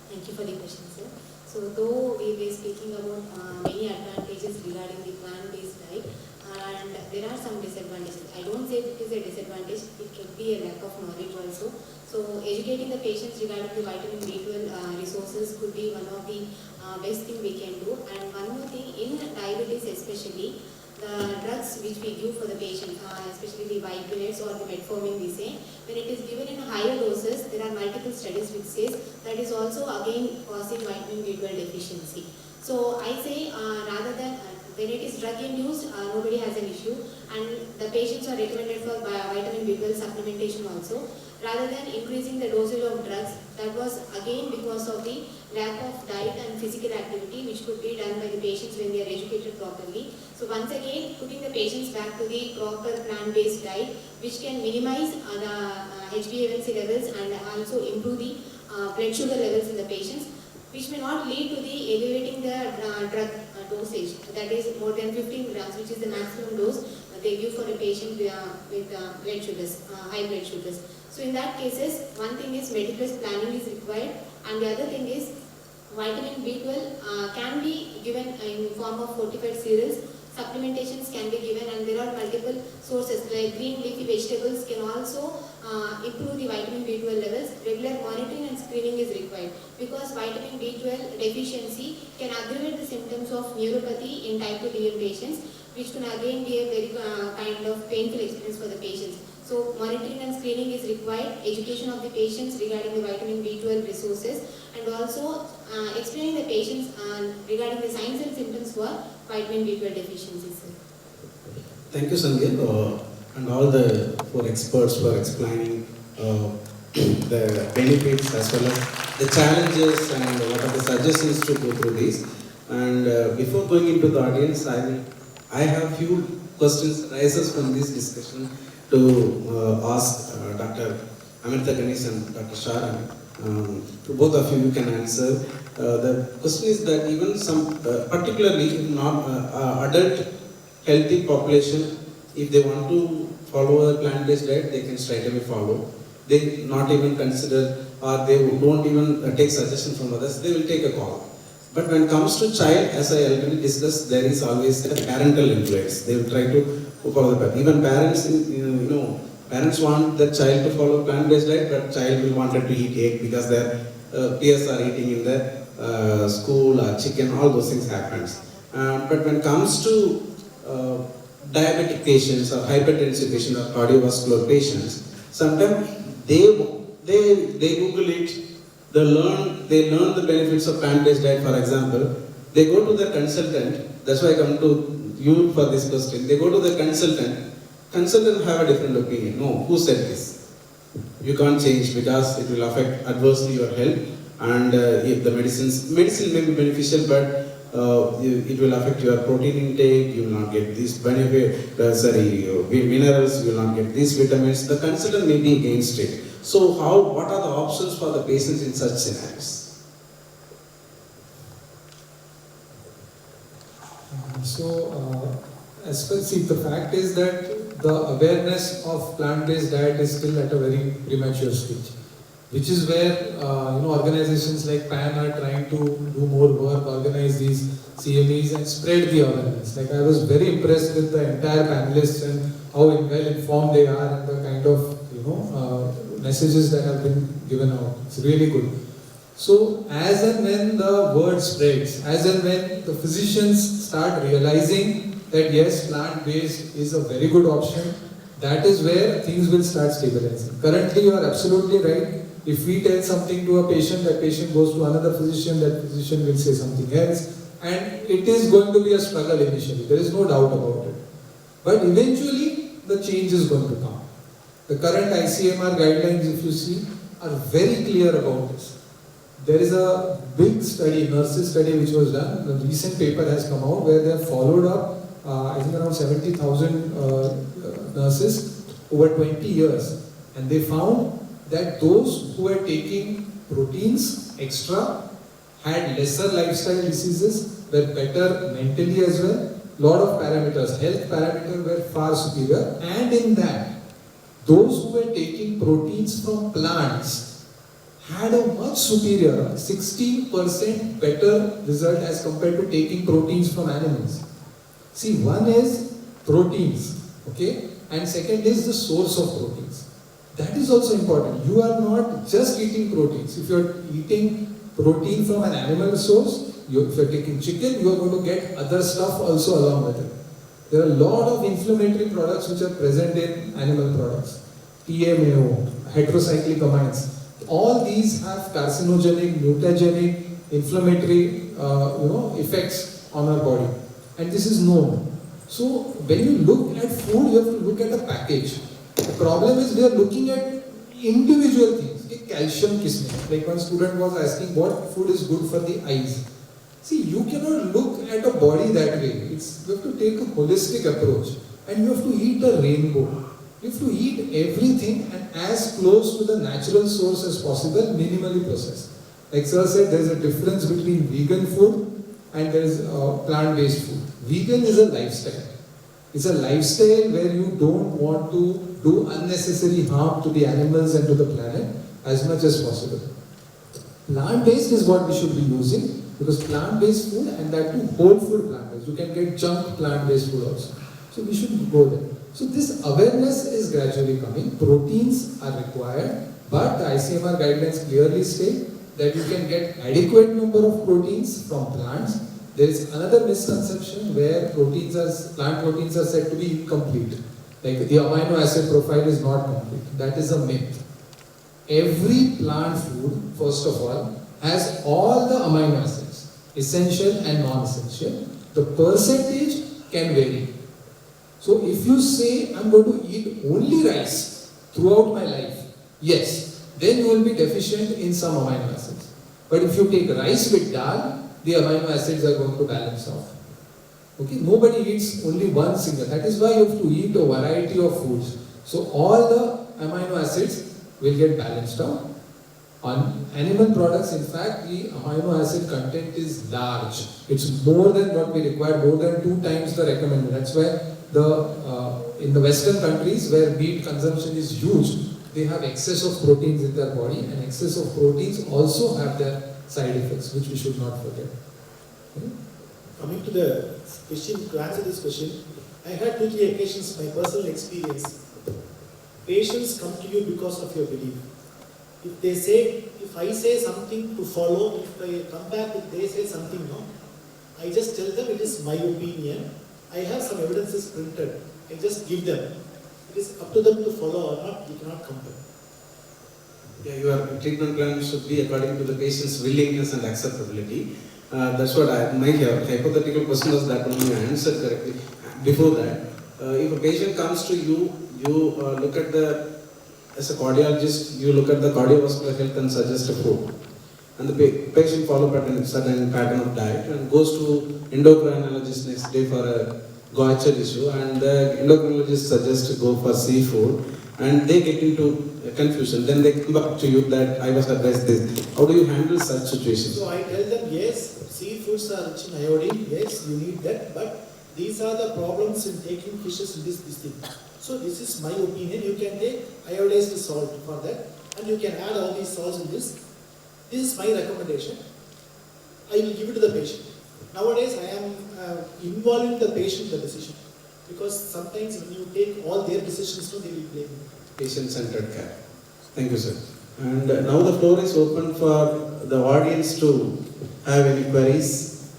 Thank you for the question, sir. So though we were speaking about many advantages regarding the plant-based diet, and there are some disadvantages. I don't say it is a disadvantage, it can be a lack of knowledge also. So educating the patients regarding the vitamin B12 resources could be one of the best thing we can do. And one more thing, in diabetes especially, the drugs which we give for the patient, especially the biphenols or the metformin we say, when it is given in higher doses, there are multiple studies which says that is also again causing vitamin B12 deficiency. So I say rather than when it is drug induced, nobody has an issue, and the patients are recommended for vitamin B12 supplementation also. Rather than increasing the dosage of drugs, that was again because of the lack of diet and physical activity which could be done by the patients when they are educated properly. So once again, putting the patients back to the proper plant-based diet which can minimize the HbA1c levels and also improve the blood sugar levels in the patients, which may not lead to the elevating the drug dosage, that is more than 15 grams, which is the maximum dose they give for a patient with blood sugars, high blood sugars. So in that cases, one thing is meticulous planning is required, and the other thing is vitamin B12 can be given in form of fortified cereals. Supplementations can be given, and there are multiple sources like green leafy vegetables can also improve the vitamin B12 levels. Regular monitoring and screening is required because vitamin B12 deficiency can aggravate the symptoms of neuropathy in type 2 DM patients, which can again be a very kind of painful experience for the patients. So monitoring and screening is required, education of the patients regarding the vitamin B12 resources, and also explaining the patients regarding the signs and symptoms for vitamin B12 deficiencies. Thank you, Sandhya, and all the 4 experts for explaining the benefits as well as the challenges and what are the suggestions to go through this. And before going into the audience, I have few questions arises from this discussion to ask Dr. Amrita Ganesh and Dr. Sharan. To both of you can answer. The question is that even some, particularly in adult healthy population, if they want to follow a plant-based diet, they can straight away follow. They not even consider, or they don't even take suggestion from others, they will take a call. But when it comes to child, as I already discussed, there is always a parental influence. They will try to follow the path. Even parents, parents want the child to follow plant-based diet, but child will want to eat egg because their peers are eating in the school or chicken. All those things happens. But when it comes to diabetic patients or hypertensive patients or cardiovascular patients, sometimes they Google it. They learn the benefits of plant-based diet. For example, they go to the consultant. That's why I come to you for this question. They go to the consultant. Consultant have a different opinion. No, who said this? You can't change because it will affect adversely your health. And if the medicine may be beneficial, but it will affect your protein intake. You will not get this benefit. Minerals. You will not get these vitamins. The consultant may be against it. So what are the options for the patients in such scenarios? The fact is that the awareness of plant-based diet is still at a very premature stage, which is where organizations like PAN are trying to do more work, organize these CMEs and spread the awareness. Like, I was very impressed with the entire panelists and how well informed they are and the kind of messages that have been given out. It's really good. So as and when the word spreads, as and when the physicians start realizing that yes, plant-based is a very good option, that is where things will start stabilizing. Currently, you are absolutely right. If we tell something to a patient, that patient goes to another physician, that physician will say something else, and it is going to be a struggle initially. There is no doubt about it. But eventually, the change is going to come. The current ICMR guidelines, if you see, are very clear about this. There is a big study, nurses study, which was done. The recent paper has come out where they have followed up, I think around 70,000 nurses over 20 years. And they found that those who were taking proteins extra had lesser lifestyle diseases, were better mentally as well. Lot of parameters, health parameters were far superior. And in that, those who were taking proteins from plants had a much superior, 16% better result as compared to taking proteins from animals. See, one is proteins, okay, and second is the source of proteins. That is also important. You are not just eating proteins. If you are eating protein from an animal source, if you are taking chicken, you are going to get other stuff also along with it. There are a lot of inflammatory products which are present in animal products. TMAO, heterocyclic amines. All these have carcinogenic, mutagenic, inflammatory effects on our body. And this is known. So when you look at food, you have to look at the package. The problem is we are looking at individual things. Calcium kisme. Like one student was asking what food is good for the eyes. See, you cannot look at a body that way. You have to take a holistic approach. And you have to eat a rainbow. You have to eat everything and as close to the natural source as possible, minimally processed. Like sir said, there is a difference between vegan food and there is plant-based food. Vegan is a lifestyle. It's a lifestyle where you don't want to do unnecessary harm to the animals and to the planet as much as possible. Plant-based is what we should be using because plant-based food and that too whole food plant-based. You can get junk plant-based food also. So we should go there. So this awareness is gradually coming. Proteins are required, but the ICMR guidelines clearly state that you can get adequate number of proteins from plants. There is another misconception where plant proteins are said to be incomplete. Like the amino acid profile is not complete. That is a myth. Every plant food, first of all, has all the amino acids, essential and non-essential. The percentage can vary. So if you say, I'm going to eat only rice throughout my life, yes, then you will be deficient in some amino acids. But if you take rice with dal, the amino acids are going to balance out. Okay, nobody eats only one single. That is why you have to eat a variety of foods. So all the amino acids will get balanced out. On animal products, in fact, the amino acid content is large. It's more than what we require, more than 2 times the recommended. That's why in the Western countries where meat consumption is huge, they have excess of proteins in their body, and excess of proteins also have their side effects, which we should not forget. Coming to the question, to answer this question, I had 2-3 occasions, my personal experience. Patients come to you because of your belief. If I say something to follow, if I come back and they say something no, I just tell them it is my opinion. I have some evidences printed. I just give them. It is up to them to follow or not. You cannot compel. Yeah, your treatment plan should be according to the patient's willingness and acceptability. That's what my hypothetical question was that only I answered correctly. Before that, if a patient comes to you, you look at as a cardiologist, you look at the cardiovascular health and suggest a food. And the patient follows a certain pattern of diet and goes to endocrinologist next day for a goitre issue, and the endocrinologist suggests to go for seafood, and they get into confusion. Then they come back to you that I was advised this. How do you handle such situations? So I tell them, yes, seafoods are rich in iodine, yes, you need that, but these are the problems in taking fishes in this thing. So this is my opinion. You can take iodized salt for that, and you can add all these salts in this. This is my recommendation. I will give it to the patient. Nowadays, I am involving the patient in the decision, because sometimes when you take all their decisions, they will blame you. Patient-centered care. Thank you, sir. And now the floor is open for the audience to have any queries.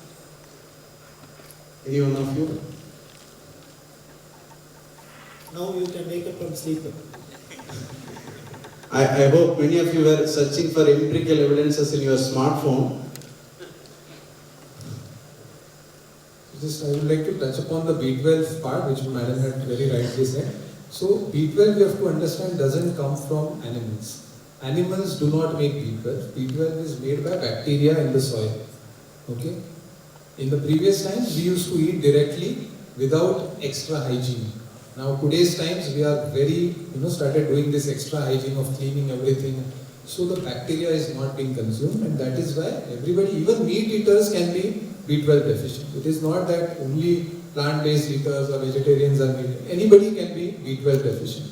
Any one of you? Now you can wake up from sleep. I hope many of you were searching for empirical evidences in your smartphone. I would like to touch upon the B12 part, which Madam had very rightly said. So B12, we have to understand, doesn't come from animals. Animals do not make B12. B12 is made by bacteria in the soil. Okay? In the previous times, we used to eat directly without extra hygiene. Now today's times, we are very, started doing this extra hygiene of cleaning everything. So the bacteria is not being consumed, and that is why everybody, even meat eaters, can be B12 deficient. It is not that only plant-based eaters or vegetarians are meat. Anybody can be B12 deficient.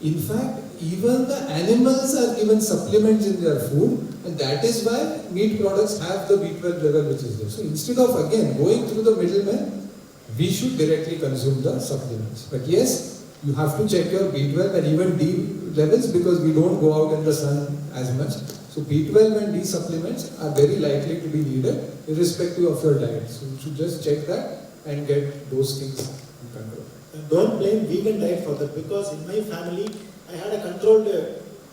In fact, even the animals are given supplements in their food, and that is why meat products have the B12 level which is there. So instead of again going through the middleman, we should directly consume the supplements. But yes, you have to check your B12 and even D levels, because we don't go out in the sun as much. So B12 and D supplements are very likely to be needed irrespective of your diet. So you should just check that and get those things in control. And don't blame vegan diet for that, because in my family, I had a controlled,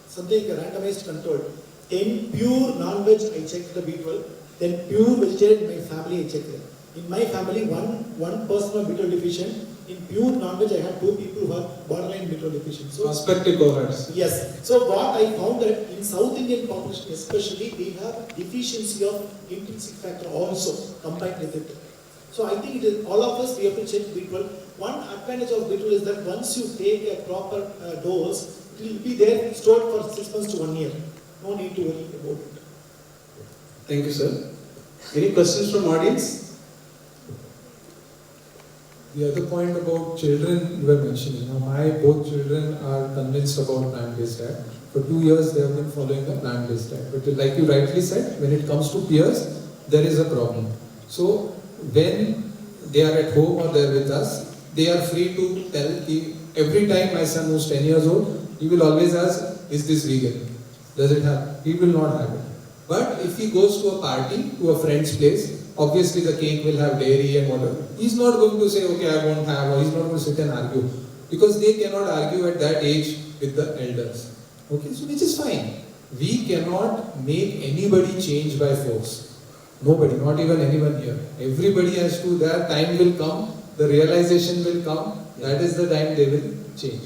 something randomized control. 10 pure non-veg, I checked the B12. Then pure vegetarian in my family, I checked it. In my family, one person was B12 deficient. In pure non-veg, I had 2 people who are borderline B12 deficient. So, prospective cohorts. yes. So what I found that in South Indian population especially, we have deficiency of intrinsic factor also combined with it. So I think it is, all of us, we have to check B12. One advantage of B12 is that once you take a proper dose, it will be there stored for 6 months to 1 year. No need to worry about it. Thank you, sir. Any questions from audience? The other point about children you were mentioning. Now, my both children are convinced about plant-based diet. For 2 years, they have been following a plant-based diet. But like you rightly said, when it comes to peers, there is a problem. So, when they are at home or they are with us, they are free to tell. Every time my son who's 10 years old, he will always ask, is this vegan? Does it have? He will not have it. But if he goes to a party, to a friend's place, obviously the cake will have dairy and whatever. He's not going to say, okay, I won't have, or he's not going to sit and argue. Because they cannot argue at that age with the elders. Okay, so which is fine. We cannot make anybody change by force. Nobody, not even anyone here. Everybody has to, their time will come, the realization will come, that is the time they will change.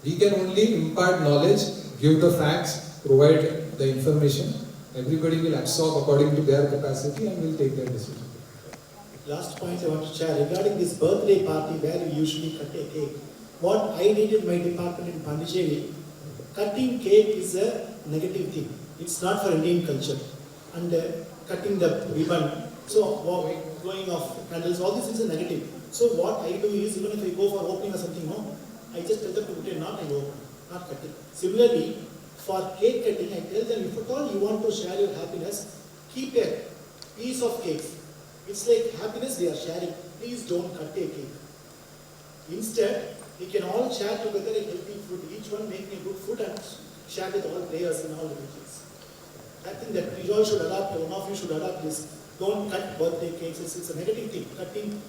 We can only impart knowledge, give the facts, provide the information. Everybody will absorb according to their capacity and will take their decision. Last point I want to share regarding this birthday party where we usually cut a cake. What I did in my department in Mangalagiri, cutting cake is a negative thing. It's not for Indian culture. And cutting the ribbon, so going off candles, all these things are negative. So what I do is, even if I go for opening or something, no, I just tell them to put a knot and open, not cutting. Similarly, for cake cutting, I tell them, if at all you want to share your happiness, keep a piece of cake It's like happiness we are sharing. Please don't cut a cake. Instead, we can all share together a healthy food. Each one making a good food and share with all players in all religions. I think that we all should adopt, one of you should adopt this. Don't cut birthday cakes. It's a negative thing.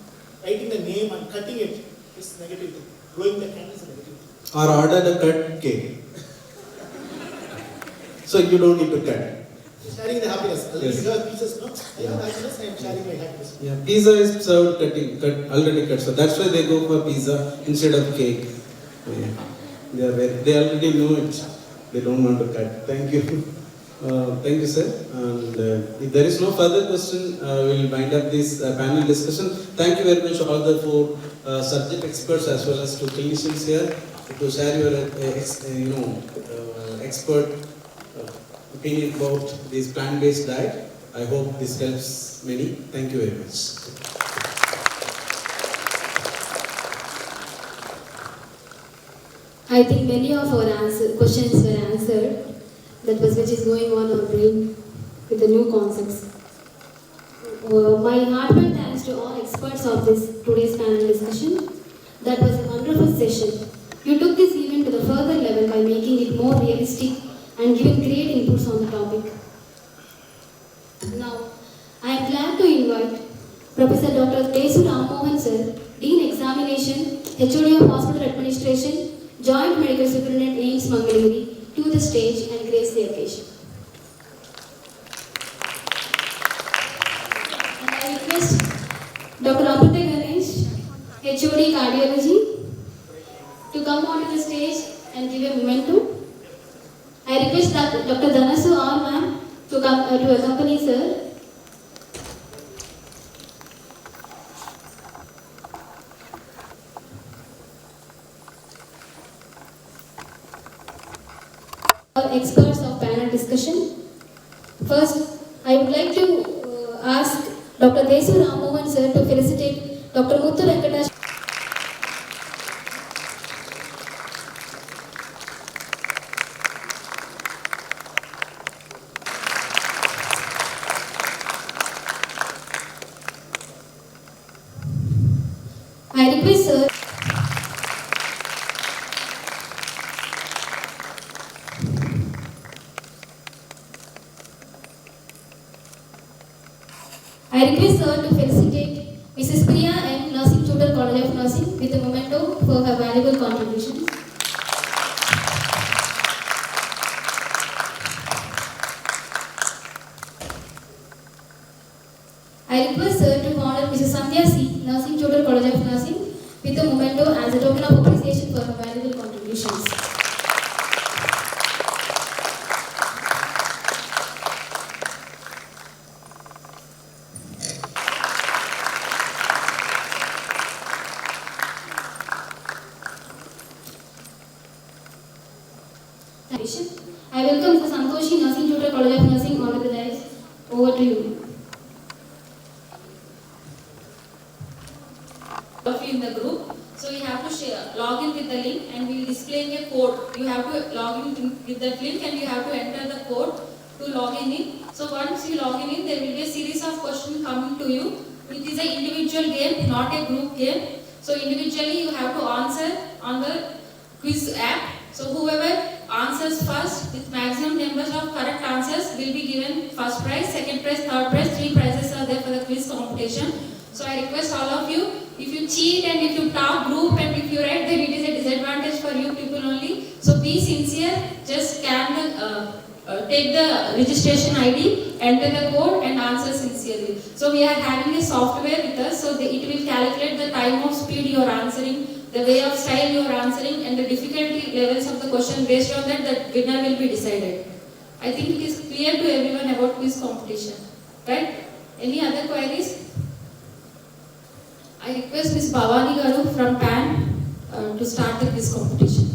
Writing the name and cutting it is a negative thing. Blowing the candle is a negative thing. Or order the cut cake. So you don't need to cut. Sharing the happiness. Yes. You have pieces, no? I have happiness, I am sharing my happiness. Yeah, pizza is served already cut. So that's why they go for pizza instead of cake. Yeah. They already know it. They don't want to cut. Thank you. Thank you, sir. And if there is no further question, we will wind up this panel discussion. Thank you very much all the four subject experts as well as to clinicians here to share your expert opinion about this plant-based diet. I hope this helps many. Thank you very much. I think many of our questions were answered. That was which is going on our brain with the new concepts. My heartfelt thanks to all experts of today's panel discussion. That was a wonderful session. You took this event to the further level by making it more realistic and giving great inputs on the topic. Now, I am glad to invite Professor Dr. Tesu Rammohan Sir, Dean Examination, HOD of Hospital Administration, Joint Medical Superintendent AIIMS Mangalagiri, to the stage and grace the occasion. And I request Dr. Amrita Ganesh, HOD Cardiology, to come onto the stage and give a memento. I request Dr. Dhanasu R. Ma'am to accompany Sir. Experts of panel discussion. First, I would like to ask Dr. Tesu Rammohan Sir to felicitate Dr. Muthu Venkatash. I request Sir. I request Sir to felicitate Mrs. Priya M. Nursing Tutor College of Nursing with a memento for her valuable contributions. I request Sir to honor Mrs. Sandhya C. Nursing Tutor College of Nursing with a memento as a token of appreciation for her valuable contributions. I welcome Mr. Santoshi Nursing Tutor College of Nursing onto the dais. Over to you. Of you in the group, so you have to log in with the link and we will display a code. You have to log in with that link and you have to enter the code to log in. So once you log in, there will be a series of questions coming to you. It is an individual game, not a group game. So individually you have to answer on the quiz app. So whoever answers first with maximum numbers of correct answers will be given first prize, second prize, third prize. 3 prizes are there for the quiz competition. So I request all of you, if you cheat and if you talk group and if you write, then it is a disadvantage for you people only. So be sincere, just scan take the registration ID, enter the code and answer sincerely. So we are having a software with us, so it will calculate the time of speed you are answering, the way of style you are answering and the difficulty levels of the question. Based on that, the winner will be decided. I think it is clear to everyone about quiz competition, right? Any other queries? I request Ms. Bhavani Garu from PAN to start the quiz competition.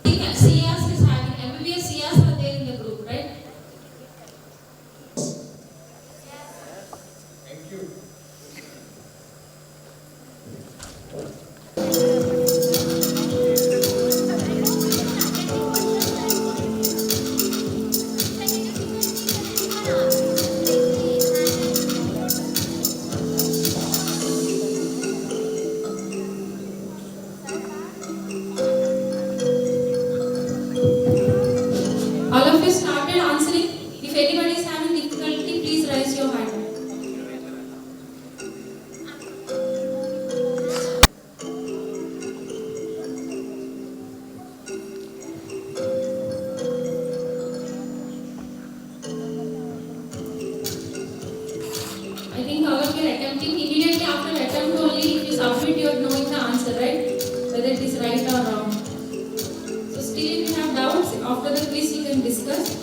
CS is having, MBBS CS are there in the group, right? Thank you. you are attempting, immediately after attempt only if you submit you are knowing the answer, right? Whether it is right or wrong. So still if you have doubts, after the quiz you can discuss.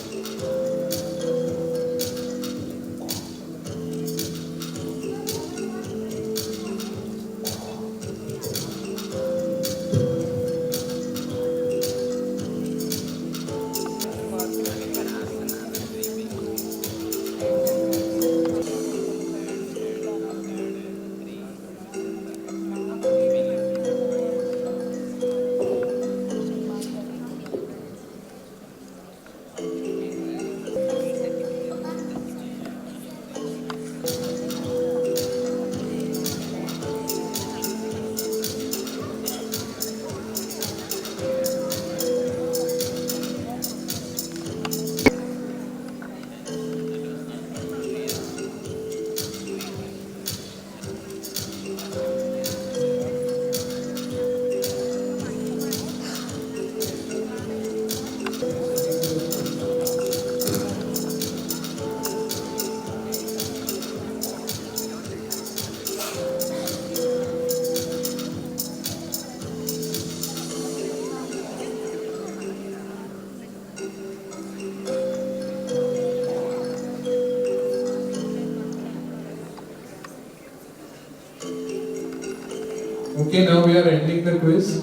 Okay, now we are ending the quiz.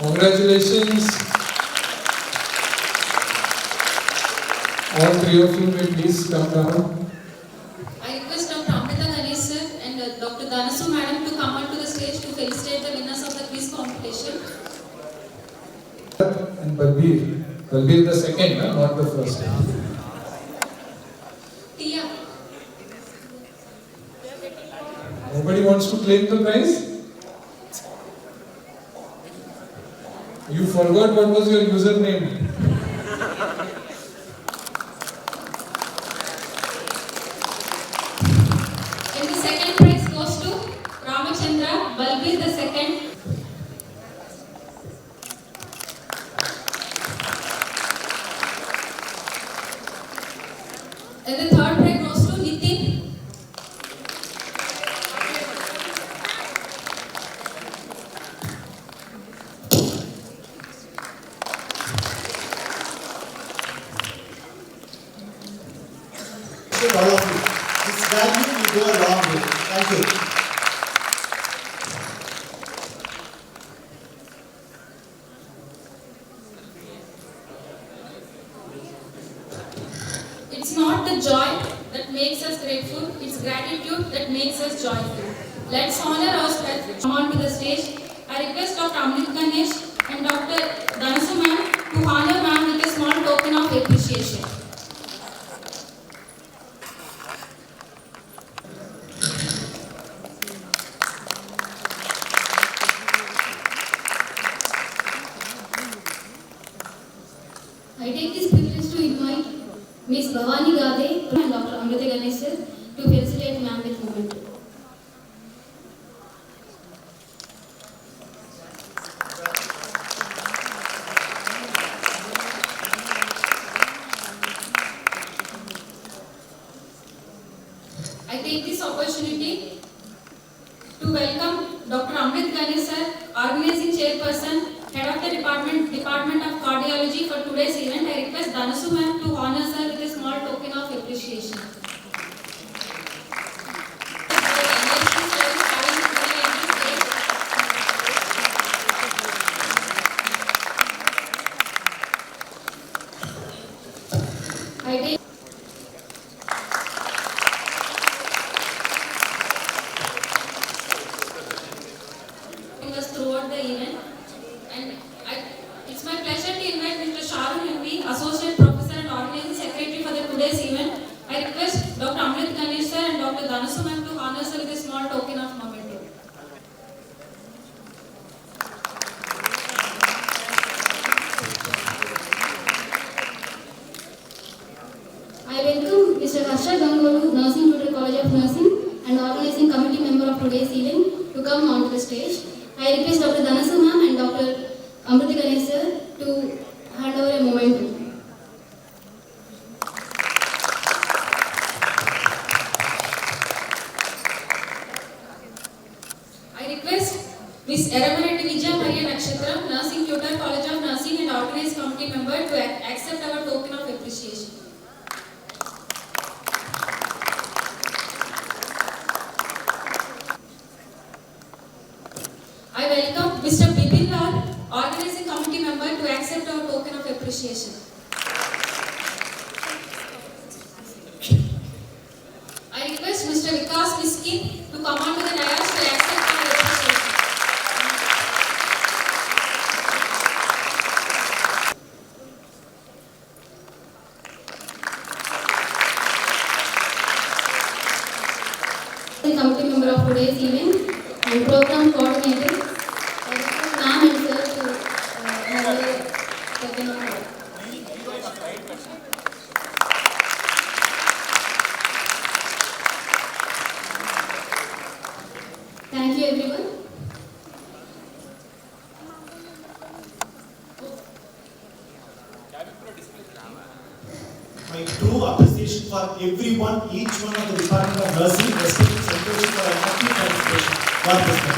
Congratulations. All three of you may please come down. I request Dr. Amrita Ganesh sir and Dr. Dhanasu madam to come onto the stage to felicitate the winners of the quiz competition. And Balbir. Balbir the second, not the first. Tia. Nobody wants to claim the prize? You forgot what was your username. And the second prize goes to Ramachandra Balbir the second. And the third prize goes to Nitin. All of you. This value will go a long way. Thank you. It's not the joy that makes us grateful, it's gratitude that makes us joyful. Let's honor ourselves. Come on to the stage. I request Dr. Amrit Ganesh and Dr. Dhanasu ma'am to honor ma'am with a small token of appreciation. I take this privilege to invite Ms. Bhavani Gade and Dr. Amrita Ganesh sir to felicitate ma'am with moment. I take this opportunity to welcome Dr. Amrit Ganesh sir, Organizing Chairperson, Head of the Department of Cardiology for today's event. I request Dhanasu ma'am to honor sir with a small token of appreciation. I take us throughout the event, and it's my pleasure to invite Mr. Sharon MB, Associate Professor and Organizing Secretary for the today's event. I request Dhanasu ma'am to honor us with a small token of memento. I welcome Mr. Harsha Gangoru, Nursing Tutor College of Nursing and Organizing Committee member of today's event to come onto the stage. I request Dr. Dhanasu ma'am and Dr. Amriti Ganesh sir to hand over a memento. I request Ms. Eramaneti Vijaya Maria Nakshatram, Nursing Tutor College of Nursing and Organized Committee member to accept our token of appreciation. I welcome Mr. Bipin Lal, Organizing Committee member to accept our token of appreciation. I request Mr. Vikas Miskin to come on to the dais to accept our appreciation. The committee member of today's event and program coordinator, I request ma'am and sir to have a token of honor. Thank you everyone. My true appreciation for everyone, each one of the Department of Nursing, especially Santosh for an active participation. God bless them.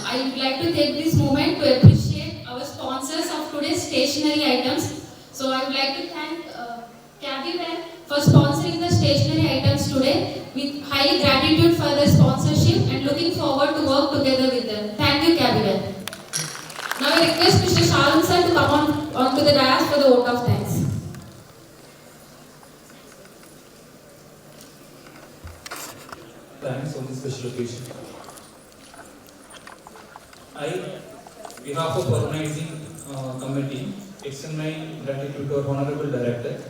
I would like to take this moment to appreciate our sponsors of today's stationery items. So I would like to thank Cabify for sponsoring the stationery items today with high gratitude for their sponsorship and looking forward to work together with them. Thank you, Cabify. Now I request Mr. Shalom sir to come onto the dais for the vote of thanks. Thanks on this special occasion. I, on behalf of organizing committee, extend my gratitude to our Honorable Director,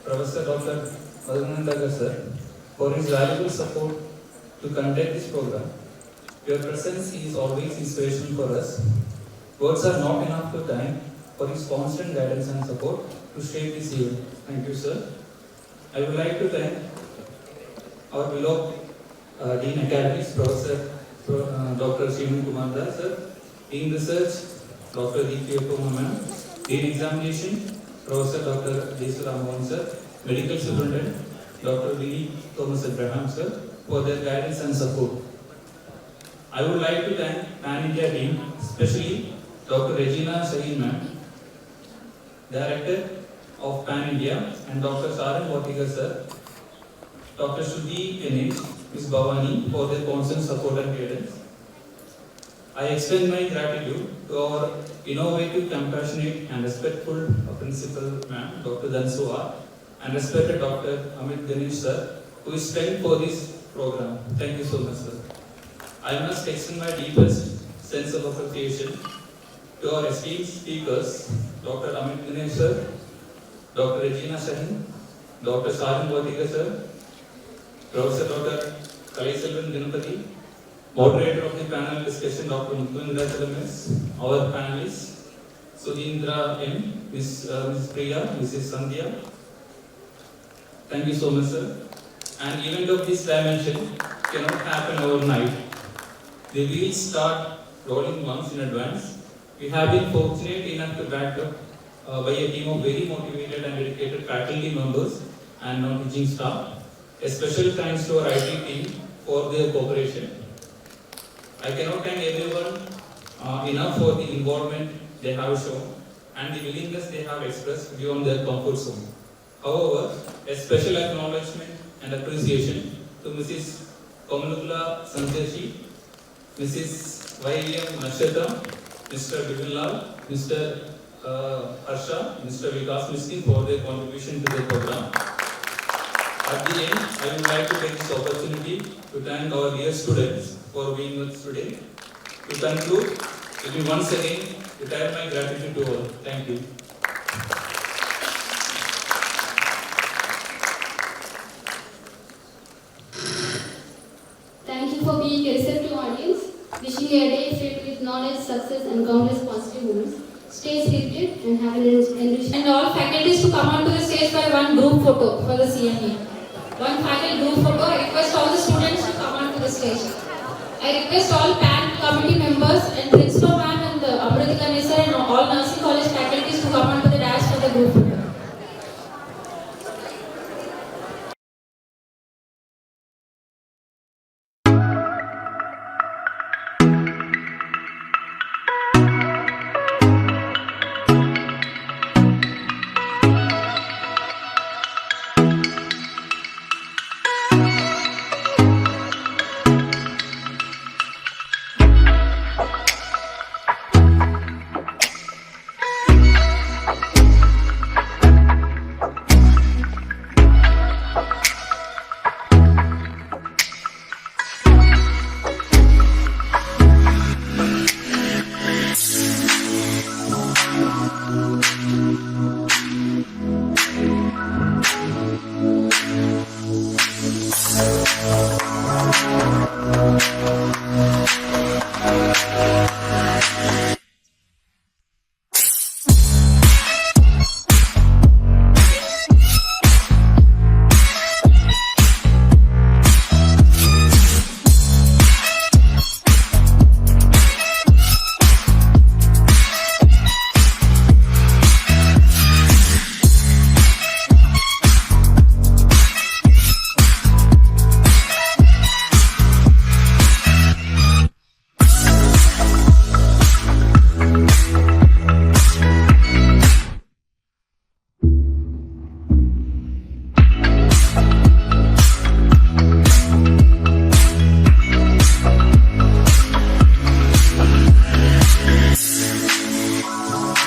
Professor Dr. Madhanandaga sir, for his valuable support to conduct this program. Your presence is always inspirational for us. Words are not enough to thank for his constant guidance and support to shape this event. Thank you, sir. I would like to thank our beloved Dean Academies, Professor Dr. CME sir, Dean Research, Dr. D.K. ma'am, Dean Examination, Professor Dr. J. Ramohan sir, Medical Superintendent, Dr. V. Thomas Abraham sir, for their guidance and support. I would like to thank Pan India team, especially Dr. Regina Shaheen ma'am, Director of Pan India, and Dr. Sarang Vatika sir, Dr. Shruti Ganesh, Ms. Bhavani for their constant support and guidance. I extend my gratitude to our innovative, compassionate and respectful principal ma'am, Dr. Dhansua, and respected Dr. Amit Ganesh sir, who is strength for this program. Thank you so much, sir. I must extend my deepest sense of appreciation to our esteemed speakers, Dr. Amit Ganesh sir, Dr. Regina Shaheen, Dr. Sarang Vatika sir, Professor Dr. Kalaiselvan Ganapati, moderator of the panel discussion, Dr. Mukundra Chalames, our panelists, Sudhindra M, Ms. Priya, Mrs. Sandhya. Thank you so much, sir. An event of this dimension cannot happen overnight. The wheels start rolling months in advance. We have been fortunate enough to back up by a team of very motivated and dedicated faculty members and non-teaching staff. A special thanks to our IT team for their cooperation. I cannot thank everyone enough for the involvement they have shown and the willingness they have expressed beyond their comfort zone. However, a special acknowledgement and appreciation to Mrs. Komalugla Sanjeshi, Mrs. Y.M. Nashatra, Mr. Bipinlal, Mr. Harsha, Mr. Vikas Miskin for their contribution to the program. At the end, I would like to take this opportunity to thank our dear students for being with us today. To conclude, let me once again return my gratitude to all. Thank you. success and countless positive moments. Stay spirited and have an enriching. And all faculties to come onto the stage for one group photo for the CME. One faculty group photo. I request all the students to come onto the stage. I request all PAN committee members and principal ma'am and the Amritika Nesar and all nursing college